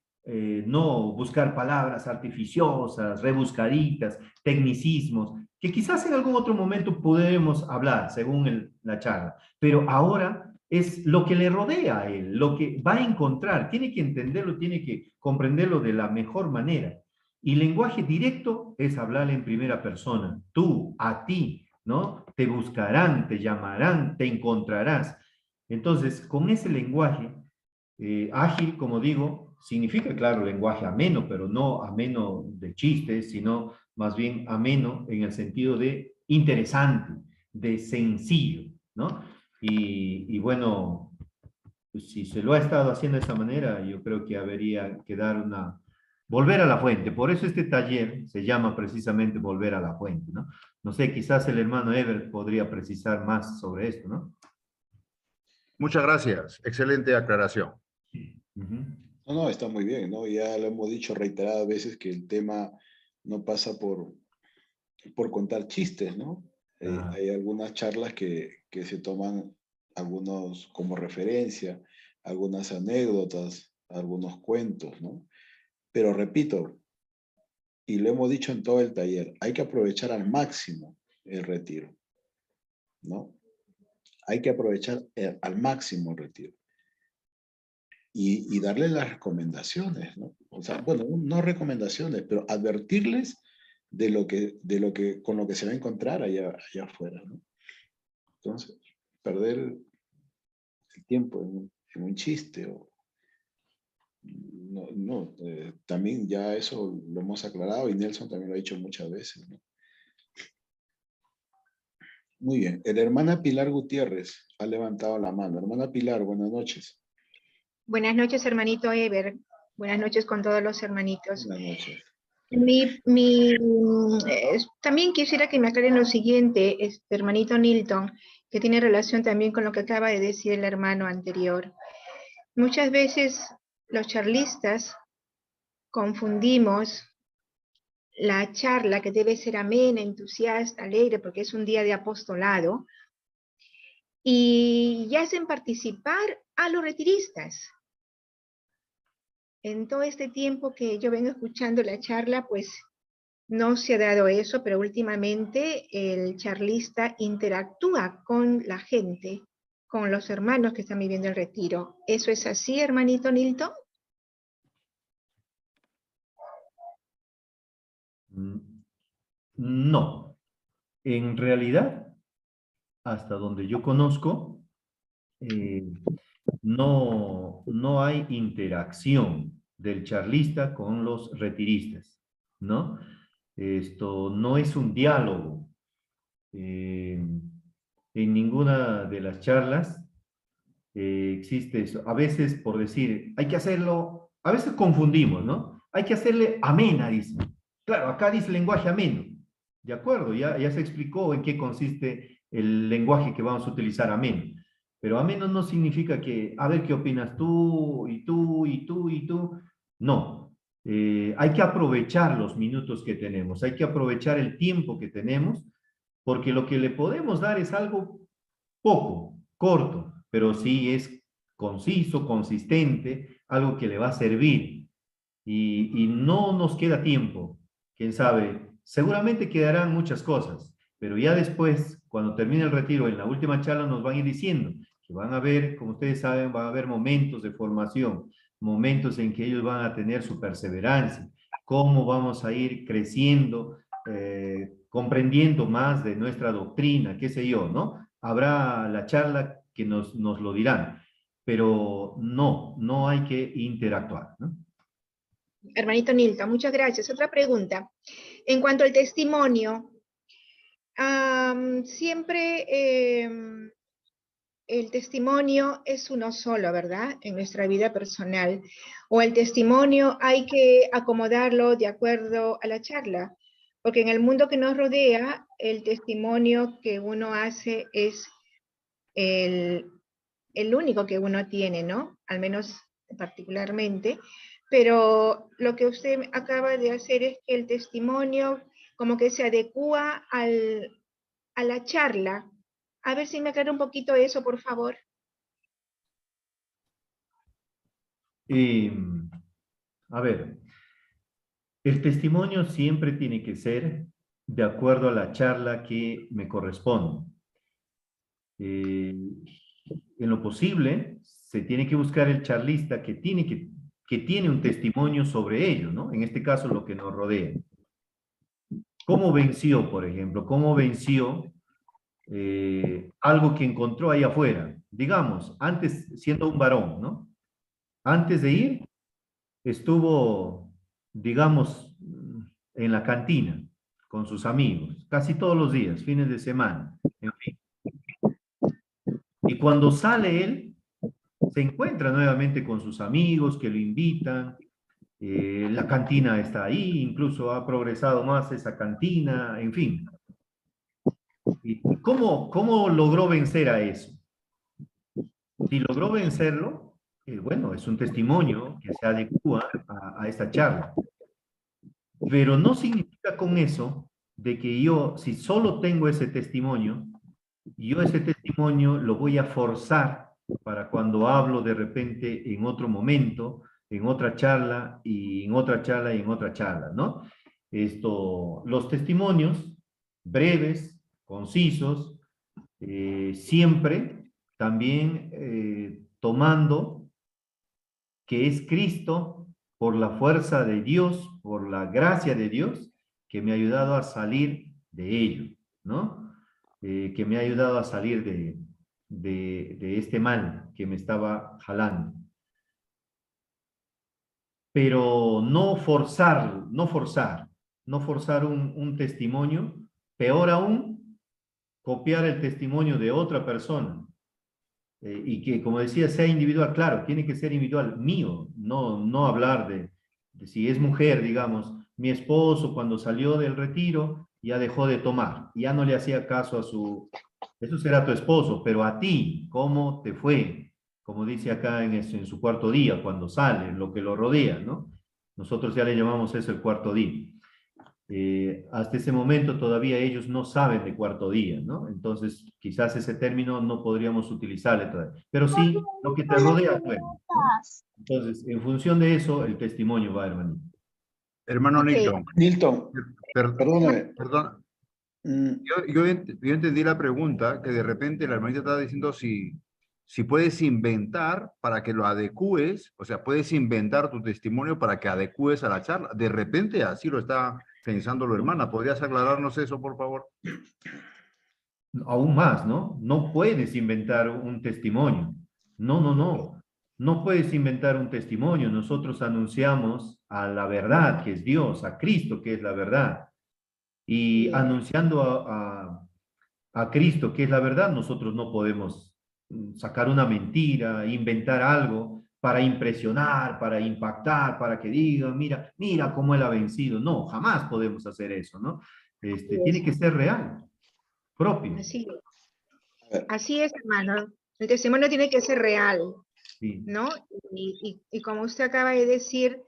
no buscar palabras artificiosas, rebuscaditas, tecnicismos, que quizás en algún otro momento podremos hablar según la charla, pero ahora es lo que le rodea a él, lo que va a encontrar, tiene que entenderlo, tiene que comprenderlo de la mejor manera. Y lenguaje directo es hablarle en primera persona, tú, a ti, ¿no? Te buscarán, te llamarán, te encontrarás. Entonces, con ese lenguaje ágil, como digo, significa, claro, lenguaje ameno, pero no ameno de chistes, sino más bien ameno en el sentido de interesante, de sencillo, ¿no? Y bueno, pues si se lo ha estado haciendo de esa manera, yo creo que habría que dar volver a la fuente. Por eso este taller se llama precisamente Volver a la Fuente, ¿no? No sé, quizás el hermano Ever podría precisar más sobre esto, ¿no? Muchas gracias. Excelente aclaración. Ujú. No, está muy bien, ¿no? Ya lo hemos dicho reiteradas veces que el tema no pasa por contar chistes, ¿no? Ah, Hay algunas charlas que se toman algunos como referencia, algunas anécdotas, algunos cuentos, ¿no? Pero repito, y lo hemos dicho en todo el taller, hay que aprovechar al máximo el retiro, ¿no? Hay que aprovechar al máximo el retiro. Y darle las recomendaciones, ¿no? O sea, bueno, no recomendaciones, pero advertirles con lo que se va a encontrar allá afuera, ¿no? Entonces, perder el tiempo en un chiste o no, también ya eso lo hemos aclarado y Nelson también lo ha dicho muchas veces, ¿no? Muy bien, la hermana Pilar Gutiérrez ha levantado la mano. Hermana Pilar, buenas noches. Buenas noches, hermanito Ever. Buenas noches con todos los hermanitos. Buenas noches. También quisiera que me aclaren lo siguiente, hermanito Nilton, que tiene relación también con lo que acaba de decir el hermano anterior. Muchas veces los charlistas confundimos la charla, que debe ser amena, entusiasta, alegre, porque es un día de apostolado, y hacen participar a los retiristas. En todo este tiempo que yo vengo escuchando la charla, pues no se ha dado eso, pero últimamente el charlista interactúa con la gente, con los hermanos que están viviendo el retiro. ¿Eso es así, hermanito Nilton? No, en realidad, hasta donde yo conozco, no hay interacción del charlista con los retiristas, ¿no? Esto no es un diálogo. En ninguna de las charlas existe eso. A veces, por decir, hay que hacerlo, a veces confundimos, ¿no? Hay que hacerle amena, dice. Claro, acá dice lenguaje ameno. De acuerdo, ya se explicó en qué consiste el lenguaje que vamos a utilizar ameno. Pero ameno no significa que, a ver qué opinas tú, y tú, y tú, y tú. No. Hay que aprovechar los minutos que tenemos, hay que aprovechar el tiempo que tenemos, porque lo que le podemos dar es algo poco, corto, pero sí es conciso, consistente, algo que le va a servir. Y no nos queda tiempo, quién sabe, seguramente quedarán muchas cosas, pero ya después, cuando termine el retiro, en la última charla nos van a ir diciendo que van a haber, como ustedes saben, van a haber momentos de formación, momentos en que ellos van a tener su perseverancia, cómo vamos a ir creciendo, comprendiendo más de nuestra doctrina, qué sé yo, ¿no? Habrá la charla que nos lo dirán, pero no hay que interactuar, ¿no? Hermanito Nilton, muchas gracias. Otra pregunta. En cuanto al testimonio, siempre el testimonio es uno solo, ¿verdad? En nuestra vida personal. O el testimonio hay que acomodarlo de acuerdo a la charla. Porque en el mundo que nos rodea, el testimonio que uno hace es el único que uno tiene, ¿no? Al menos particularmente. Pero lo que usted acaba de hacer es que el testimonio como que se adecúa a la charla. A ver si me aclara un poquito eso, por favor. A ver, el testimonio siempre tiene que ser de acuerdo a la charla que me corresponde. En lo posible, se tiene que buscar el charlista que tiene un testimonio sobre ello, ¿no? En este caso, lo que nos rodea. ¿Cómo venció, por ejemplo? ¿Cómo venció algo que encontró ahí afuera? Digamos, antes, siendo un varón, ¿no? Antes de ir, estuvo, digamos, en la cantina con sus amigos, casi todos los días, fines de semana, en fin. Y cuando sale él, se encuentra nuevamente con sus amigos que lo invitan, la cantina está ahí, incluso ha progresado más esa cantina, en fin. ¿Y cómo logró vencer a eso? Si logró vencerlo, bueno, es un testimonio que se adecua a esta charla. Pero no significa con eso de que yo, si solo tengo ese testimonio, yo ese testimonio lo voy a forzar para cuando hablo de repente en otro momento, en otra charla, y en otra charla, y en otra charla, ¿no? Los testimonios breves, concisos, siempre también tomando que es Cristo por la fuerza de Dios, por la gracia de Dios, que me ha ayudado a salir de ello, ¿no? Que me ha ayudado a salir de este mal que me estaba jalando. Pero no forzar un testimonio, peor aún, copiar el testimonio de otra persona. Y que, como decía, sea individual. Claro, tiene que ser individual, mío, no hablar de si es mujer, digamos, mi esposo cuando salió del retiro ya dejó de tomar, ya no le hacía caso a su... Eso será tu esposo, pero a ti, ¿cómo te fue? Como dice acá en su cuarto día, cuando sale, lo que lo rodea, ¿no? Nosotros ya le llamamos eso el cuarto día. Hasta ese momento todavía ellos no saben de cuarto día, ¿no? Entonces, quizás ese término no podríamos utilizarle todavía. Pero sí, lo que te rodea, bueno, ¿no? Entonces, en función de eso, el testimonio va, hermanito. Hermano Ok. Nilton, Nilton, perdóname. perdón, Mm, yo entendí la pregunta, que de repente la hermanita estaba diciendo si puedes inventar para que lo adecúes, o sea, puedes inventar tu testimonio para que adecúes a la charla. De repente así lo está pensando la hermana. ¿Podrías aclararnos eso, por favor? Aún más, ¿no? No puedes inventar un testimonio. No. No puedes inventar un testimonio. Nosotros anunciamos a la verdad, que es Dios, a Cristo, que es la verdad. Y anunciando a Cristo, que es la verdad, nosotros no podemos sacar una mentira, inventar algo para impresionar, para impactar, para que digan, mira cómo él ha vencido. No, jamás podemos hacer eso, ¿no? Tiene que ser real, propio. Así es, hermano. El testimonio tiene que ser real, Sí. ¿no? Y como usted acaba de decir,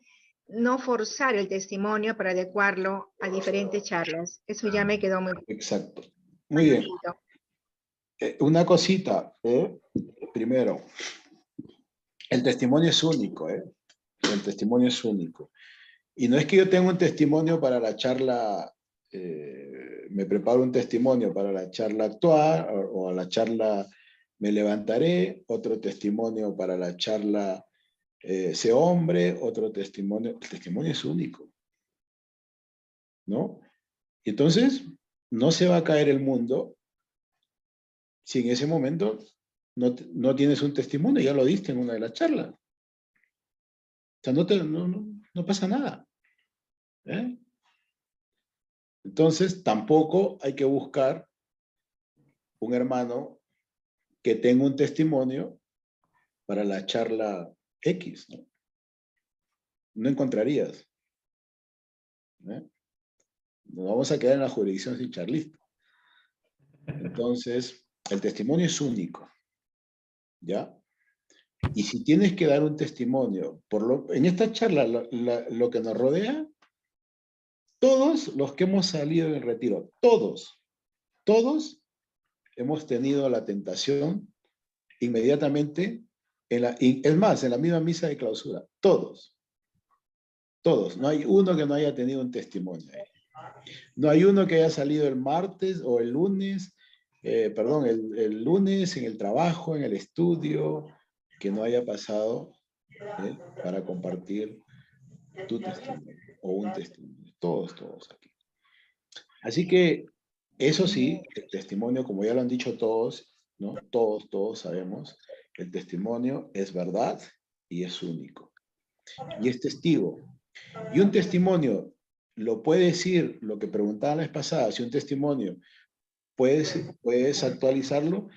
no forzar el testimonio para adecuarlo a diferentes charlas. Eso ya me quedó muy exacto. Muy bien. Una cosita, primero, el testimonio es único, el testimonio es único. Y no es que yo tenga un testimonio para la charla, me preparo un testimonio para la charla actual o a la charla me levantaré, otro testimonio para la charla sé hombre, otro testimonio. El testimonio es único, ¿no? Y entonces, no se va a caer el mundo si en ese momento no tienes un testimonio, ya lo diste en una de las charlas. O sea, no pasa nada. Entonces, tampoco hay que buscar un hermano que tenga un testimonio para la charla X, ¿no? No encontrarías. Nos vamos a quedar en la jurisdicción sin charlista. Entonces, el testimonio es único, ¿ya? Y si tienes que dar un testimonio, en esta charla, lo que nos rodea, todos los que hemos salido del retiro, todos hemos tenido la tentación inmediatamente, es más, en la misma misa de clausura, todos, no hay uno que no haya tenido un testimonio. No hay uno que haya salido el martes o el lunes, el lunes en el trabajo, en el estudio, que no haya pasado para compartir tu testimonio o un testimonio. Todos aquí. Así que, eso sí, el testimonio, como ya lo han dicho todos, ¿no? Todos sabemos, el testimonio es verdad y es único. Y es testigo. Y un testimonio lo puede decir, lo que preguntaba la vez pasada, si un testimonio puedes actualizarlo,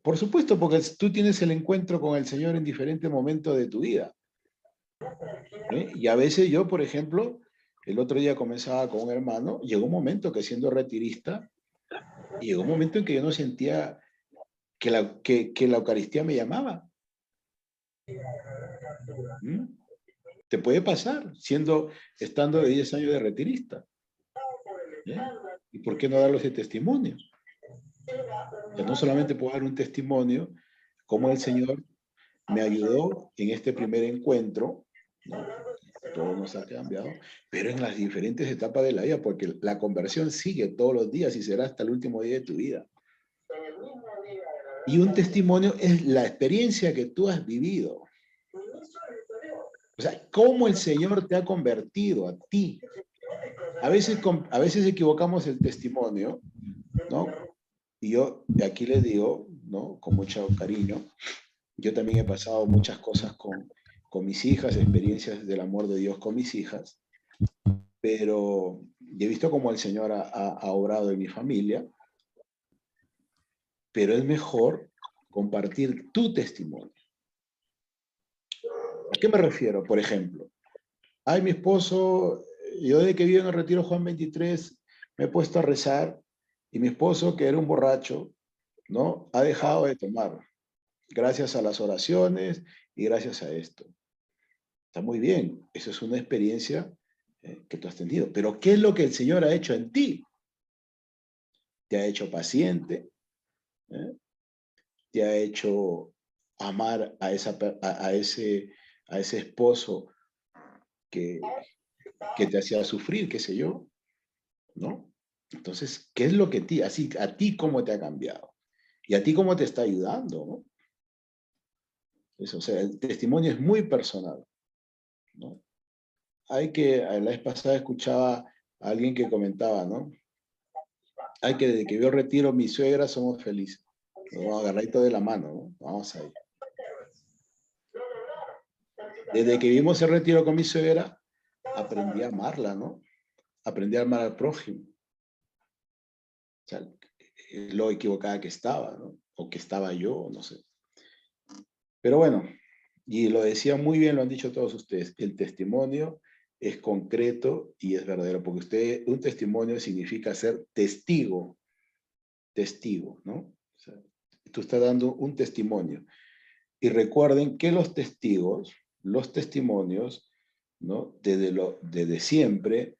por supuesto, porque tú tienes el encuentro con el Señor en diferentes momentos de tu vida. Y a veces yo, por ejemplo, el otro día comenzaba con un hermano, llegó un momento que siendo retirista, y llegó un momento en que yo no sentía que la Eucaristía me llamaba. ¿Mm? Te puede pasar, estando de 10 años de retirista. ¿Eh? ¿Y por qué no darlo ese testimonio? Que no solamente puedo dar un testimonio, como el Señor me ayudó en este primer encuentro, ¿no? Todo nos ha cambiado, pero en las diferentes etapas de la vida, porque la conversión sigue todos los días y será hasta el último día de tu vida. Y un testimonio es la experiencia que tú has vivido. O sea, cómo el Señor te ha convertido a ti. A veces equivocamos el testimonio, ¿no? Y yo aquí les digo, ¿no? Con mucho cariño, yo también he pasado muchas cosas con mis hijas, experiencias del amor de Dios con mis hijas, pero he visto cómo el Señor ha obrado en mi familia, pero es mejor compartir tu testimonio. ¿A qué me refiero? Por ejemplo, ay, mi esposo, yo desde que vivo en el Retiro Juan 23, me he puesto a rezar, y mi esposo, que era un borracho, ¿no? Ha dejado de tomar, gracias a las oraciones y gracias a esto. Está muy bien, eso es una experiencia que tú has tenido. Pero ¿qué es lo que el Señor ha hecho en ti? Te ha hecho paciente, te ha hecho amar a ese esposo que te hacía sufrir, qué sé yo, ¿no? Entonces, ¿qué es lo que a ti cómo te ha cambiado? Y a ti cómo te está ayudando, ¿no? Eso, o sea, el testimonio es muy personal, ¿no? La vez pasada escuchaba a alguien que comentaba, ¿no? Que desde que vio retiro mi suegra somos felices. Nos vamos agarraditos de la mano, ¿no? Vamos ahí. Desde que vimos el retiro con mi suegra, aprendí a amarla, ¿no? Aprendí a amar al prójimo. O sea, lo equivocada que estaba, ¿no? O que estaba yo, no sé. Pero bueno, y lo decía muy bien, lo han dicho todos ustedes, el testimonio es concreto y es verdadero, porque un testimonio significa ser testigo, ¿no? O sea, tú estás dando un testimonio. Y recuerden que los testimonios, ¿no? Desde siempre,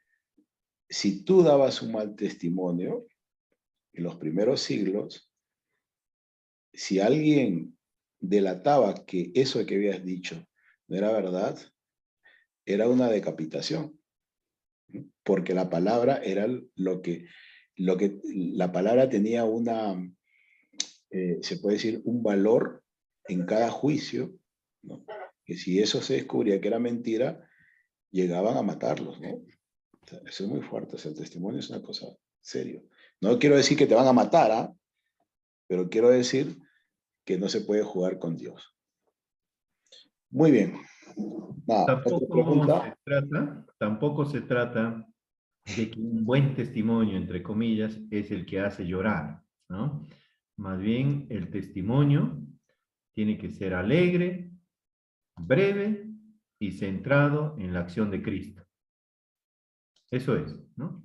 si tú dabas un mal testimonio, en los primeros siglos, si alguien delataba que eso que habías dicho no era verdad, era una decapitación. Porque la palabra era la palabra tenía se puede decir, un valor en cada juicio, ¿no? Que si eso se descubría que era mentira, llegaban a matarlos, ¿no? O sea, eso es muy fuerte, o sea, el testimonio es una cosa seria. No quiero decir que te van a matar, ¿ah? Pero quiero decir que no se puede jugar con Dios. Muy bien. Nada, otra pregunta. Tampoco se trata de que un buen testimonio, entre comillas, es el que hace llorar, ¿no? Más bien, el testimonio tiene que ser alegre, breve y centrado en la acción de Cristo. Eso es, ¿no?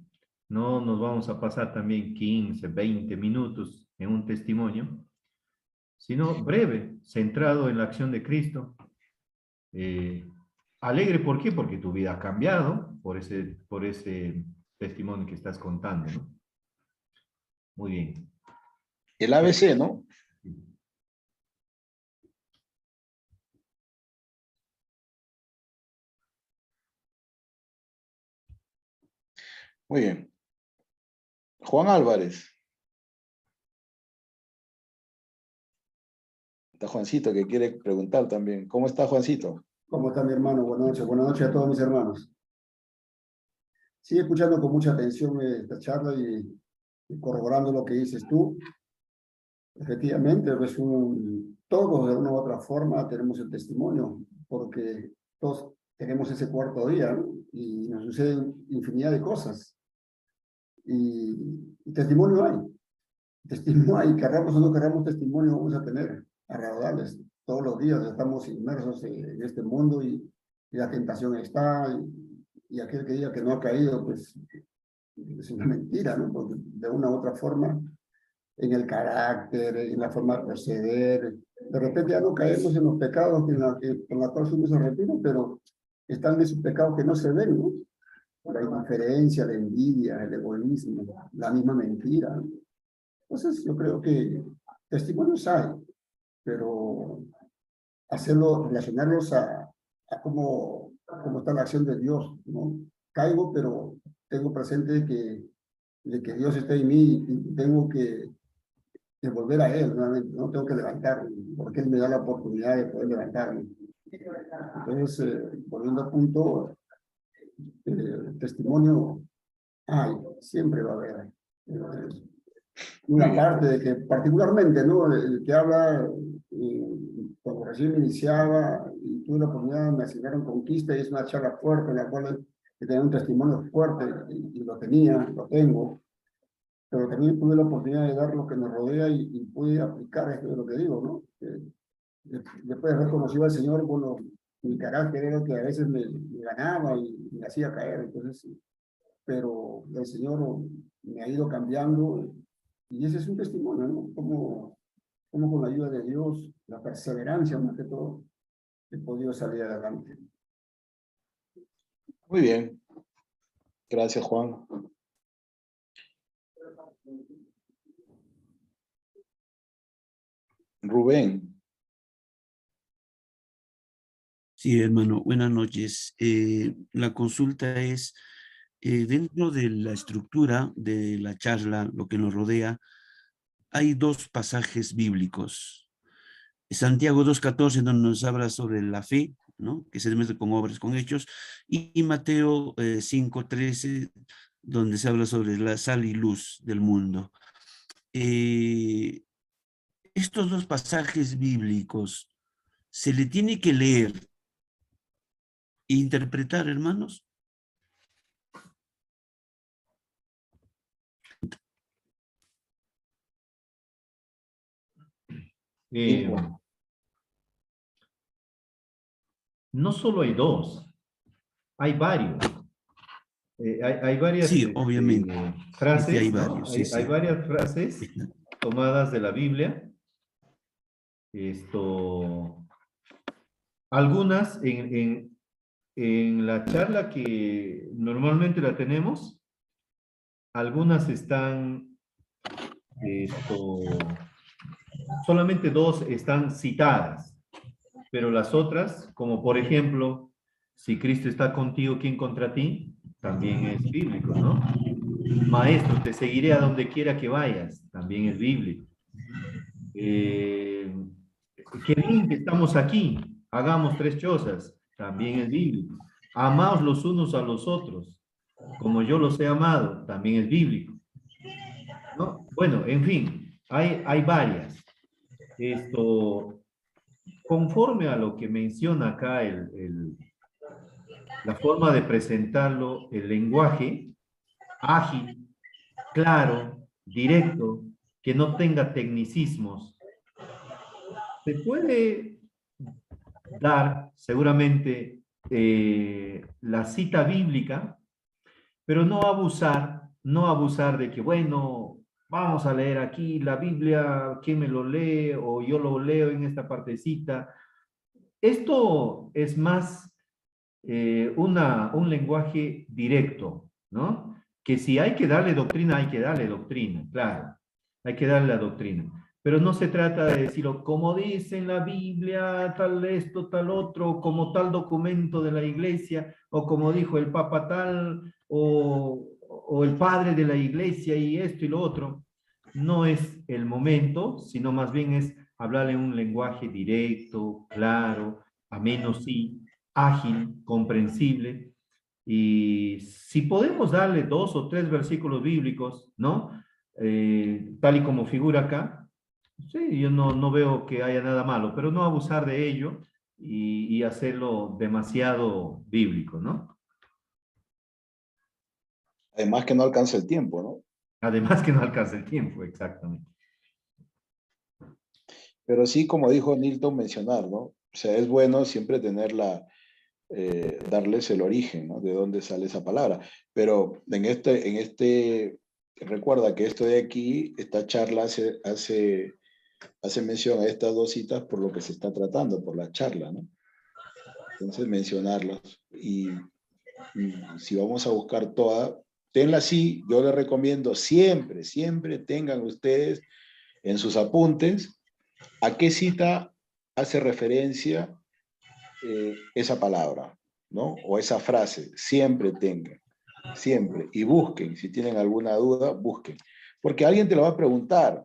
No nos vamos a pasar también 15, 20 minutos en un testimonio, sino breve, centrado en la acción de Cristo. Alegre, ¿por qué? Porque tu vida ha cambiado por ese testimonio que estás contando, ¿no? Muy bien. El ABC, ¿no? Muy bien. Juan Álvarez. Está Juancito que quiere preguntar también. ¿Cómo está Juancito? ¿Cómo está mi hermano? Buenas noches a todos mis hermanos. Sigue escuchando con mucha atención esta charla y corroborando lo que dices tú. Efectivamente, pues todos de una u otra forma tenemos el testimonio, porque todos tenemos ese cuarto día, ¿no? Y nos suceden infinidad de cosas. Y testimonio hay. Testimonio hay, querramos o no querramos testimonio, vamos a tener a raudales. Todos los días estamos inmersos en este mundo y la tentación está, y aquel que diga que no ha caído, pues es una mentira, ¿no? Porque de una u otra forma en el carácter, en la forma de proceder. De repente ya no caemos en los pecados con la cual fuimos arrepentidos, pero están esos pecados que no se ven, ¿no? La indiferencia, la envidia, el egoísmo, la misma mentira. Entonces yo creo que testimonios hay, pero hacerlo, relacionarlos a cómo está la acción de Dios, ¿no? Caigo, pero tengo presente de que Dios está en mí y tengo que volver a Él nuevamente, no tengo que levantarme, porque Él me da la oportunidad de poder levantarme. Entonces, volviendo al punto, testimonio hay, siempre va a haber. Una parte de que particularmente, ¿no? El que habla, cuando recién me iniciaba y tuve la oportunidad, me asignaron Conquista y es una charla fuerte en la cual tenía un testimonio fuerte y lo tengo, pero también tuve la oportunidad de dar lo que me rodea y pude aplicar esto de lo que digo, ¿no? Después de haber conocido al Señor, bueno, mi carácter era que a veces me ganaba y me hacía caer, entonces, pero el Señor me ha ido cambiando y ese es un testimonio, ¿no? Como con la ayuda de Dios, la perseverancia más que todo, he podido salir adelante. Muy bien. Gracias, Juan. Rubén. Sí, hermano, buenas noches. La consulta es, dentro de la estructura de la charla, lo que nos rodea, hay dos pasajes bíblicos. Santiago 2:14, donde nos habla sobre la fe, ¿no? Que se demuestra con obras, con hechos, y Mateo 5:13, donde se habla sobre la sal y luz del mundo. Estos dos pasajes bíblicos, ¿se le tiene que leer e interpretar, hermanos? No solo hay dos, hay varios. Hay varias Sí, obviamente. frases, Sí, hay ¿no? varios, Hay, sí, hay sí. varias frases tomadas de la Biblia. Algunas en la charla que normalmente la tenemos, algunas están, solamente dos están citadas, pero las otras, como por ejemplo, si Cristo está contigo, ¿quién contra ti? También es bíblico, ¿no? Maestro, te seguiré a donde quiera que vayas, también es bíblico. Qué bien que estamos aquí, hagamos tres cosas, también es bíblico. Amaos los unos a los otros, como yo los he amado, también es bíblico, ¿no? Bueno, en fin, hay varias. Conforme a lo que menciona acá la forma de presentarlo, el lenguaje ágil, claro, directo, que no tenga tecnicismos, se puede dar seguramente la cita bíblica, pero no abusar de que, bueno, vamos a leer aquí la Biblia, ¿quién me lo lee? O yo lo leo en esta partecita. Esto es más un lenguaje directo, ¿no? Que si hay que darle doctrina, hay que darle doctrina, claro, hay que darle la doctrina. Pero no se trata de decirlo como dice en la Biblia, tal esto, tal otro, como tal documento de la iglesia, o como dijo el Papa tal, o el padre de la iglesia y esto y lo otro. No es el momento, sino más bien es hablarle un lenguaje directo, claro, ameno sí, ágil, comprensible. Y si podemos darle 2 o 3 versículos bíblicos, ¿no? Tal y como figura acá, sí, yo no veo que haya nada malo, pero no abusar de ello y hacerlo demasiado bíblico, ¿no? Además que no alcanza el tiempo, ¿no? Además que no alcanza el tiempo, exactamente. Pero sí, como dijo Nilton, mencionar, ¿no? O sea, es bueno siempre tener darles el origen, ¿no? De dónde sale esa palabra. Pero en este recuerda que esto de aquí, esta charla hace mención a estas dos citas por lo que se está tratando, por la charla, ¿no? Entonces mencionarlas. Y si vamos a buscar toda, tenla así. Yo les recomiendo siempre, siempre tengan ustedes en sus apuntes a qué cita hace referencia esa palabra, ¿no? O esa frase. Siempre tengan, siempre. Y busquen, si tienen alguna duda, busquen. Porque alguien te lo va a preguntar.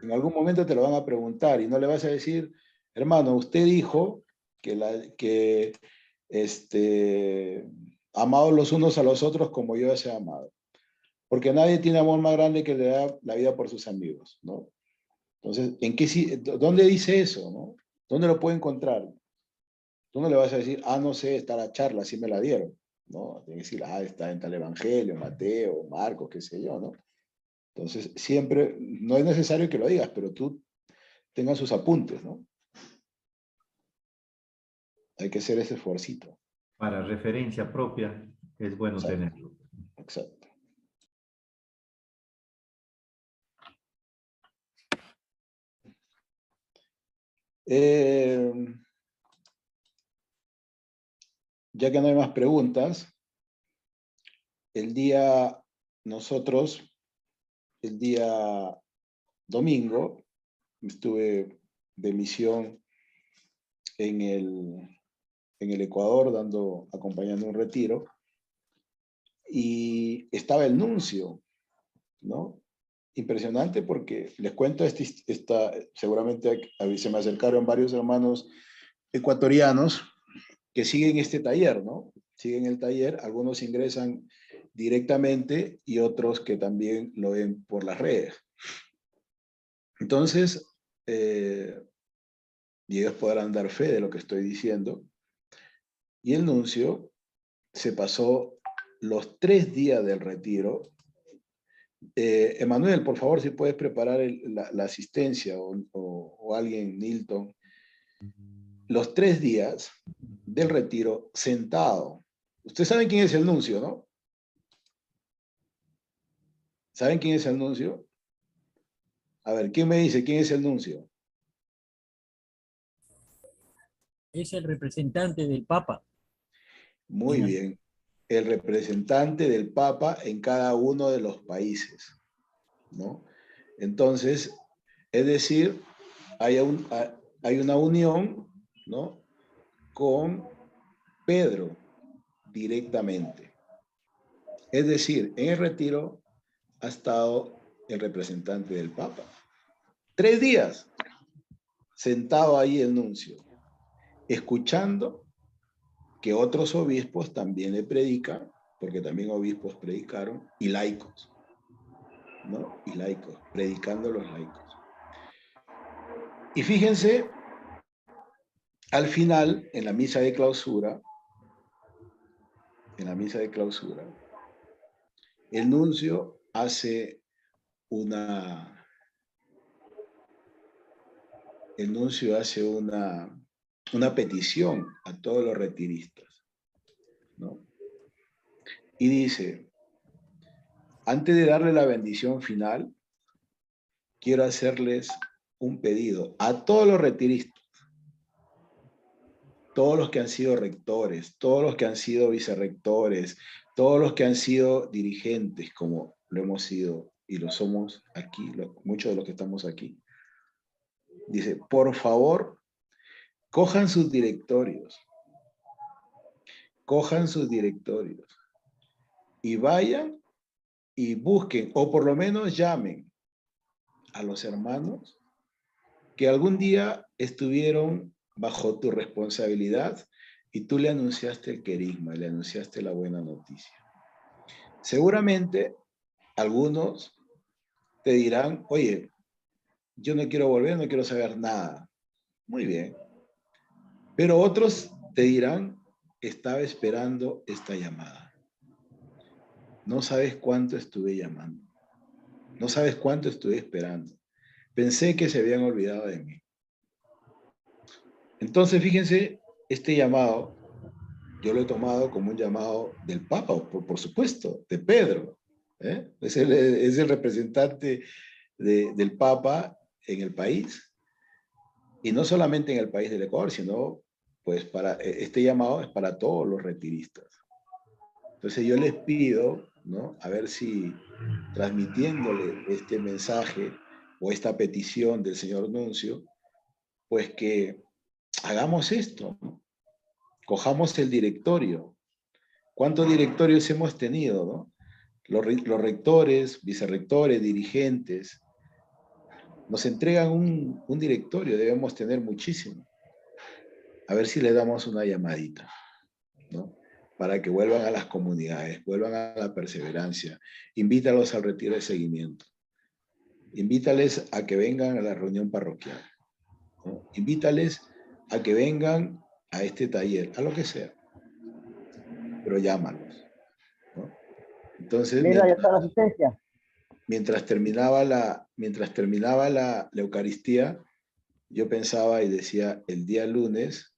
En algún momento te lo van a preguntar y no le vas a decir, hermano, usted dijo que amados los unos a los otros como yo os he amado. Porque nadie tiene amor más grande que le da la vida por sus amigos, ¿no? Entonces, ¿dónde dice eso, no? ¿Dónde lo puede encontrar? Tú no le vas a decir, no sé, está la charla, así me la dieron, ¿no? Tiene que decir, está en tal evangelio, Mateo, Marcos, qué sé yo, ¿no? Entonces, siempre, no es necesario que lo digas, pero tú tengas sus apuntes, ¿no? Hay que hacer ese esfuercito. Para referencia propia es bueno tenerlo. Exacto. Ya que no hay más preguntas, el día domingo, estuve de misión en el Ecuador, acompañando un retiro, y estaba el nuncio, ¿no? Impresionante porque les cuento, seguramente se me acercaron varios hermanos ecuatorianos que siguen este taller, ¿no? Siguen el taller, algunos ingresan directamente y otros que también lo ven por las redes. Entonces, y ellos podrán dar fe de lo que estoy diciendo. Y el nuncio se pasó los 3 días del retiro. Emanuel, por favor, si puedes preparar la asistencia o alguien, Nilton. Los 3 días del retiro sentado. Ustedes saben quién es el nuncio, ¿no? ¿Saben quién es el nuncio? A ver, ¿quién me dice quién es el nuncio? Es el representante del Papa. Muy bien. El representante del Papa en cada uno de los países, ¿no? Entonces, es decir, hay una unión, ¿no? Con Pedro directamente. Es decir, en el retiro ha estado el representante del Papa. 3 días sentado ahí el nuncio, escuchando que otros obispos también le predican, porque también obispos predicaron, y laicos, ¿no? Y laicos, predicando los laicos. Y fíjense, al final, en la misa de clausura, el nuncio hace una petición a todos los retiristas, ¿no? Y dice, antes de darle la bendición final, quiero hacerles un pedido a todos los retiristas, todos los que han sido rectores, todos los que han sido vicerrectores, todos los que han sido dirigentes, como lo hemos sido y lo somos aquí, muchos de los que estamos aquí. Dice, por favor, cojan sus directorios y vayan y busquen, o por lo menos llamen a los hermanos que algún día estuvieron bajo tu responsabilidad y tú le anunciaste el querigma, le anunciaste la buena noticia. Seguramente algunos te dirán, oye, yo no quiero volver, no quiero saber nada. Muy bien. Pero otros te dirán, estaba esperando esta llamada. No sabes cuánto estuve llamando. No sabes cuánto estuve esperando. Pensé que se habían olvidado de mí. Entonces, fíjense, este llamado, yo lo he tomado como un llamado del Papa, por supuesto, de Pedro, Es el representante del Papa en el país. Y no solamente en el país del Ecuador, sino pues este llamado es para todos los retiristas. Entonces yo les pido, ¿no? A ver si transmitiéndole este mensaje o esta petición del señor Nuncio, pues que hagamos esto, ¿no? Cojamos el directorio. ¿Cuántos directorios hemos tenido, no? Los rectores, vicerrectores, dirigentes, nos entregan un directorio, debemos tener muchísimo. A ver si le damos una llamadita, ¿no? Para que vuelvan a las comunidades, vuelvan a la perseverancia. Invítalos al retiro de seguimiento. Invítales a que vengan a la reunión parroquial, ¿no? Invítales a que vengan a este taller, a lo que sea. Pero llámalos, ¿no? Entonces, mientras terminaba la Eucaristía, yo pensaba y decía, el día lunes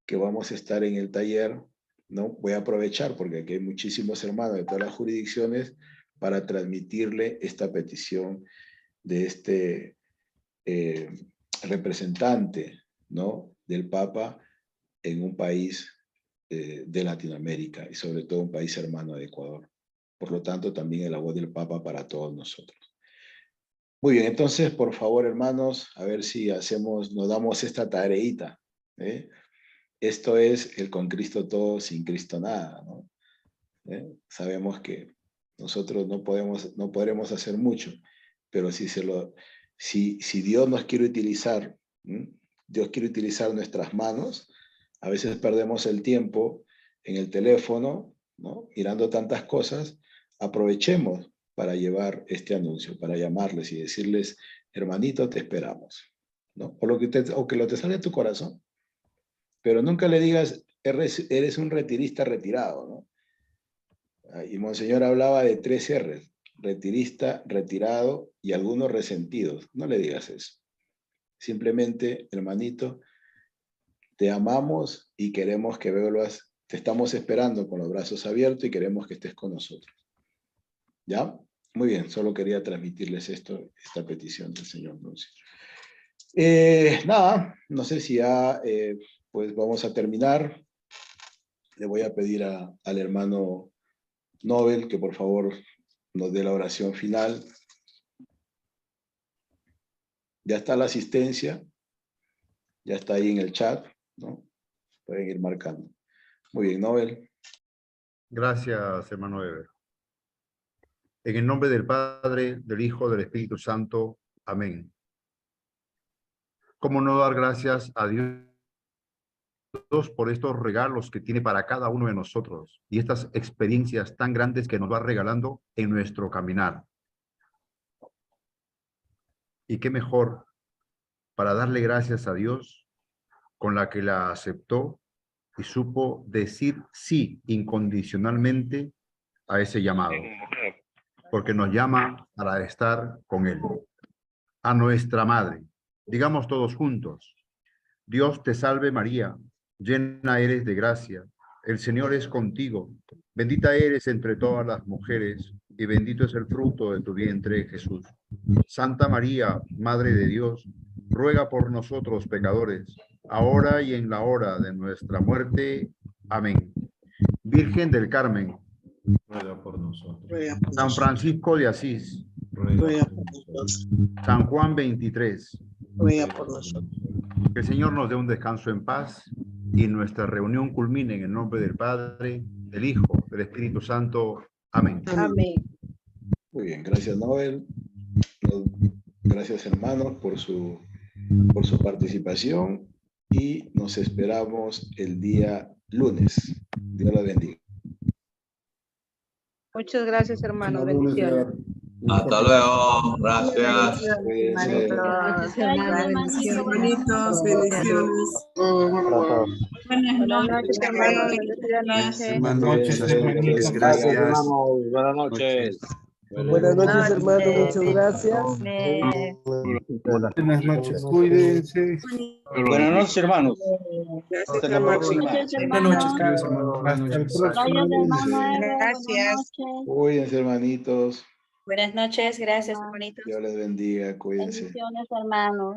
que vamos a estar en el taller, ¿no? Voy a aprovechar, porque aquí hay muchísimos hermanos de todas las jurisdicciones, para transmitirle esta petición de este representante, ¿no? Del Papa en un país de Latinoamérica y sobre todo un país hermano de Ecuador. Por lo tanto, también es la voz del Papa para todos nosotros. Muy bien, entonces, por favor, hermanos, a ver si nos damos esta tareita, ¿eh? Esto es el con Cristo todo, sin Cristo nada, ¿no? Sabemos que nosotros no podremos hacer mucho, pero si Dios nos quiere utilizar, Dios quiere utilizar nuestras manos, a veces perdemos el tiempo en el teléfono, ¿no? Mirando tantas cosas. Aprovechemos para llevar este anuncio, para llamarles y decirles, hermanito, te esperamos, ¿no? O que lo te sale de tu corazón. Pero nunca le digas, eres un retirista retirado, ¿no? Y Monseñor hablaba de 3 R's, retirista, retirado y algunos resentidos. No le digas eso. Simplemente, hermanito, te amamos y queremos que vuelvas, te estamos esperando con los brazos abiertos y queremos que estés con nosotros. ¿Ya? Muy bien, solo quería transmitirles esta petición del señor Nuncio. Nada, no sé si ya pues vamos a terminar. Le voy a pedir al hermano Nobel que por favor nos dé la oración final. Ya está la asistencia, ya está ahí en el chat, ¿no? Pueden ir marcando. Muy bien, Nobel. Gracias, hermano Eber. En el nombre del Padre, del Hijo, del Espíritu Santo. Amén. ¿Cómo no dar gracias a Dios por estos regalos que tiene para cada uno de nosotros y estas experiencias tan grandes que nos va regalando en nuestro caminar? Y qué mejor para darle gracias a Dios con la que la aceptó y supo decir sí incondicionalmente a ese llamado, porque nos llama para estar con Él. A nuestra Madre, digamos todos juntos: Dios te salve María, llena eres de gracia, el Señor es contigo, bendita eres entre todas las mujeres, y bendito es el fruto de tu vientre, Jesús. Santa María, Madre de Dios, ruega por nosotros pecadores, ahora y en la hora de nuestra muerte. Amén. Virgen del Carmen, ruega por nosotros. San Francisco de Asís, ruega por nosotros. San Juan 23, ruega por nosotros. Que el Señor nos dé un descanso en paz y nuestra reunión culmine en el nombre del Padre, del Hijo, del Espíritu Santo. Amén. Amén. Muy bien, gracias Nobel. Gracias hermanos por su participación y nos esperamos el día lunes. Dios los bendiga. Muchas gracias, hermano. Bendiciones. Hasta luego. Gracias. Gracias, Hermanitos, bendiciones. Buenas noches, hermano. Buenas noches. Buenas noches. Gracias. Buenas noches. Buenas noches, hermano. Muchas gracias. Buenas noches, cuídense. Buenas noches, hermanos. Hasta la próxima. Buenas noches, queridos hermanos. Hasta el próximo lunes. Gracias. Cuídense, hermanitos. Buenas noches, gracias, hermanitos. Dios les bendiga, cuídense. Bendiciones, hermanos.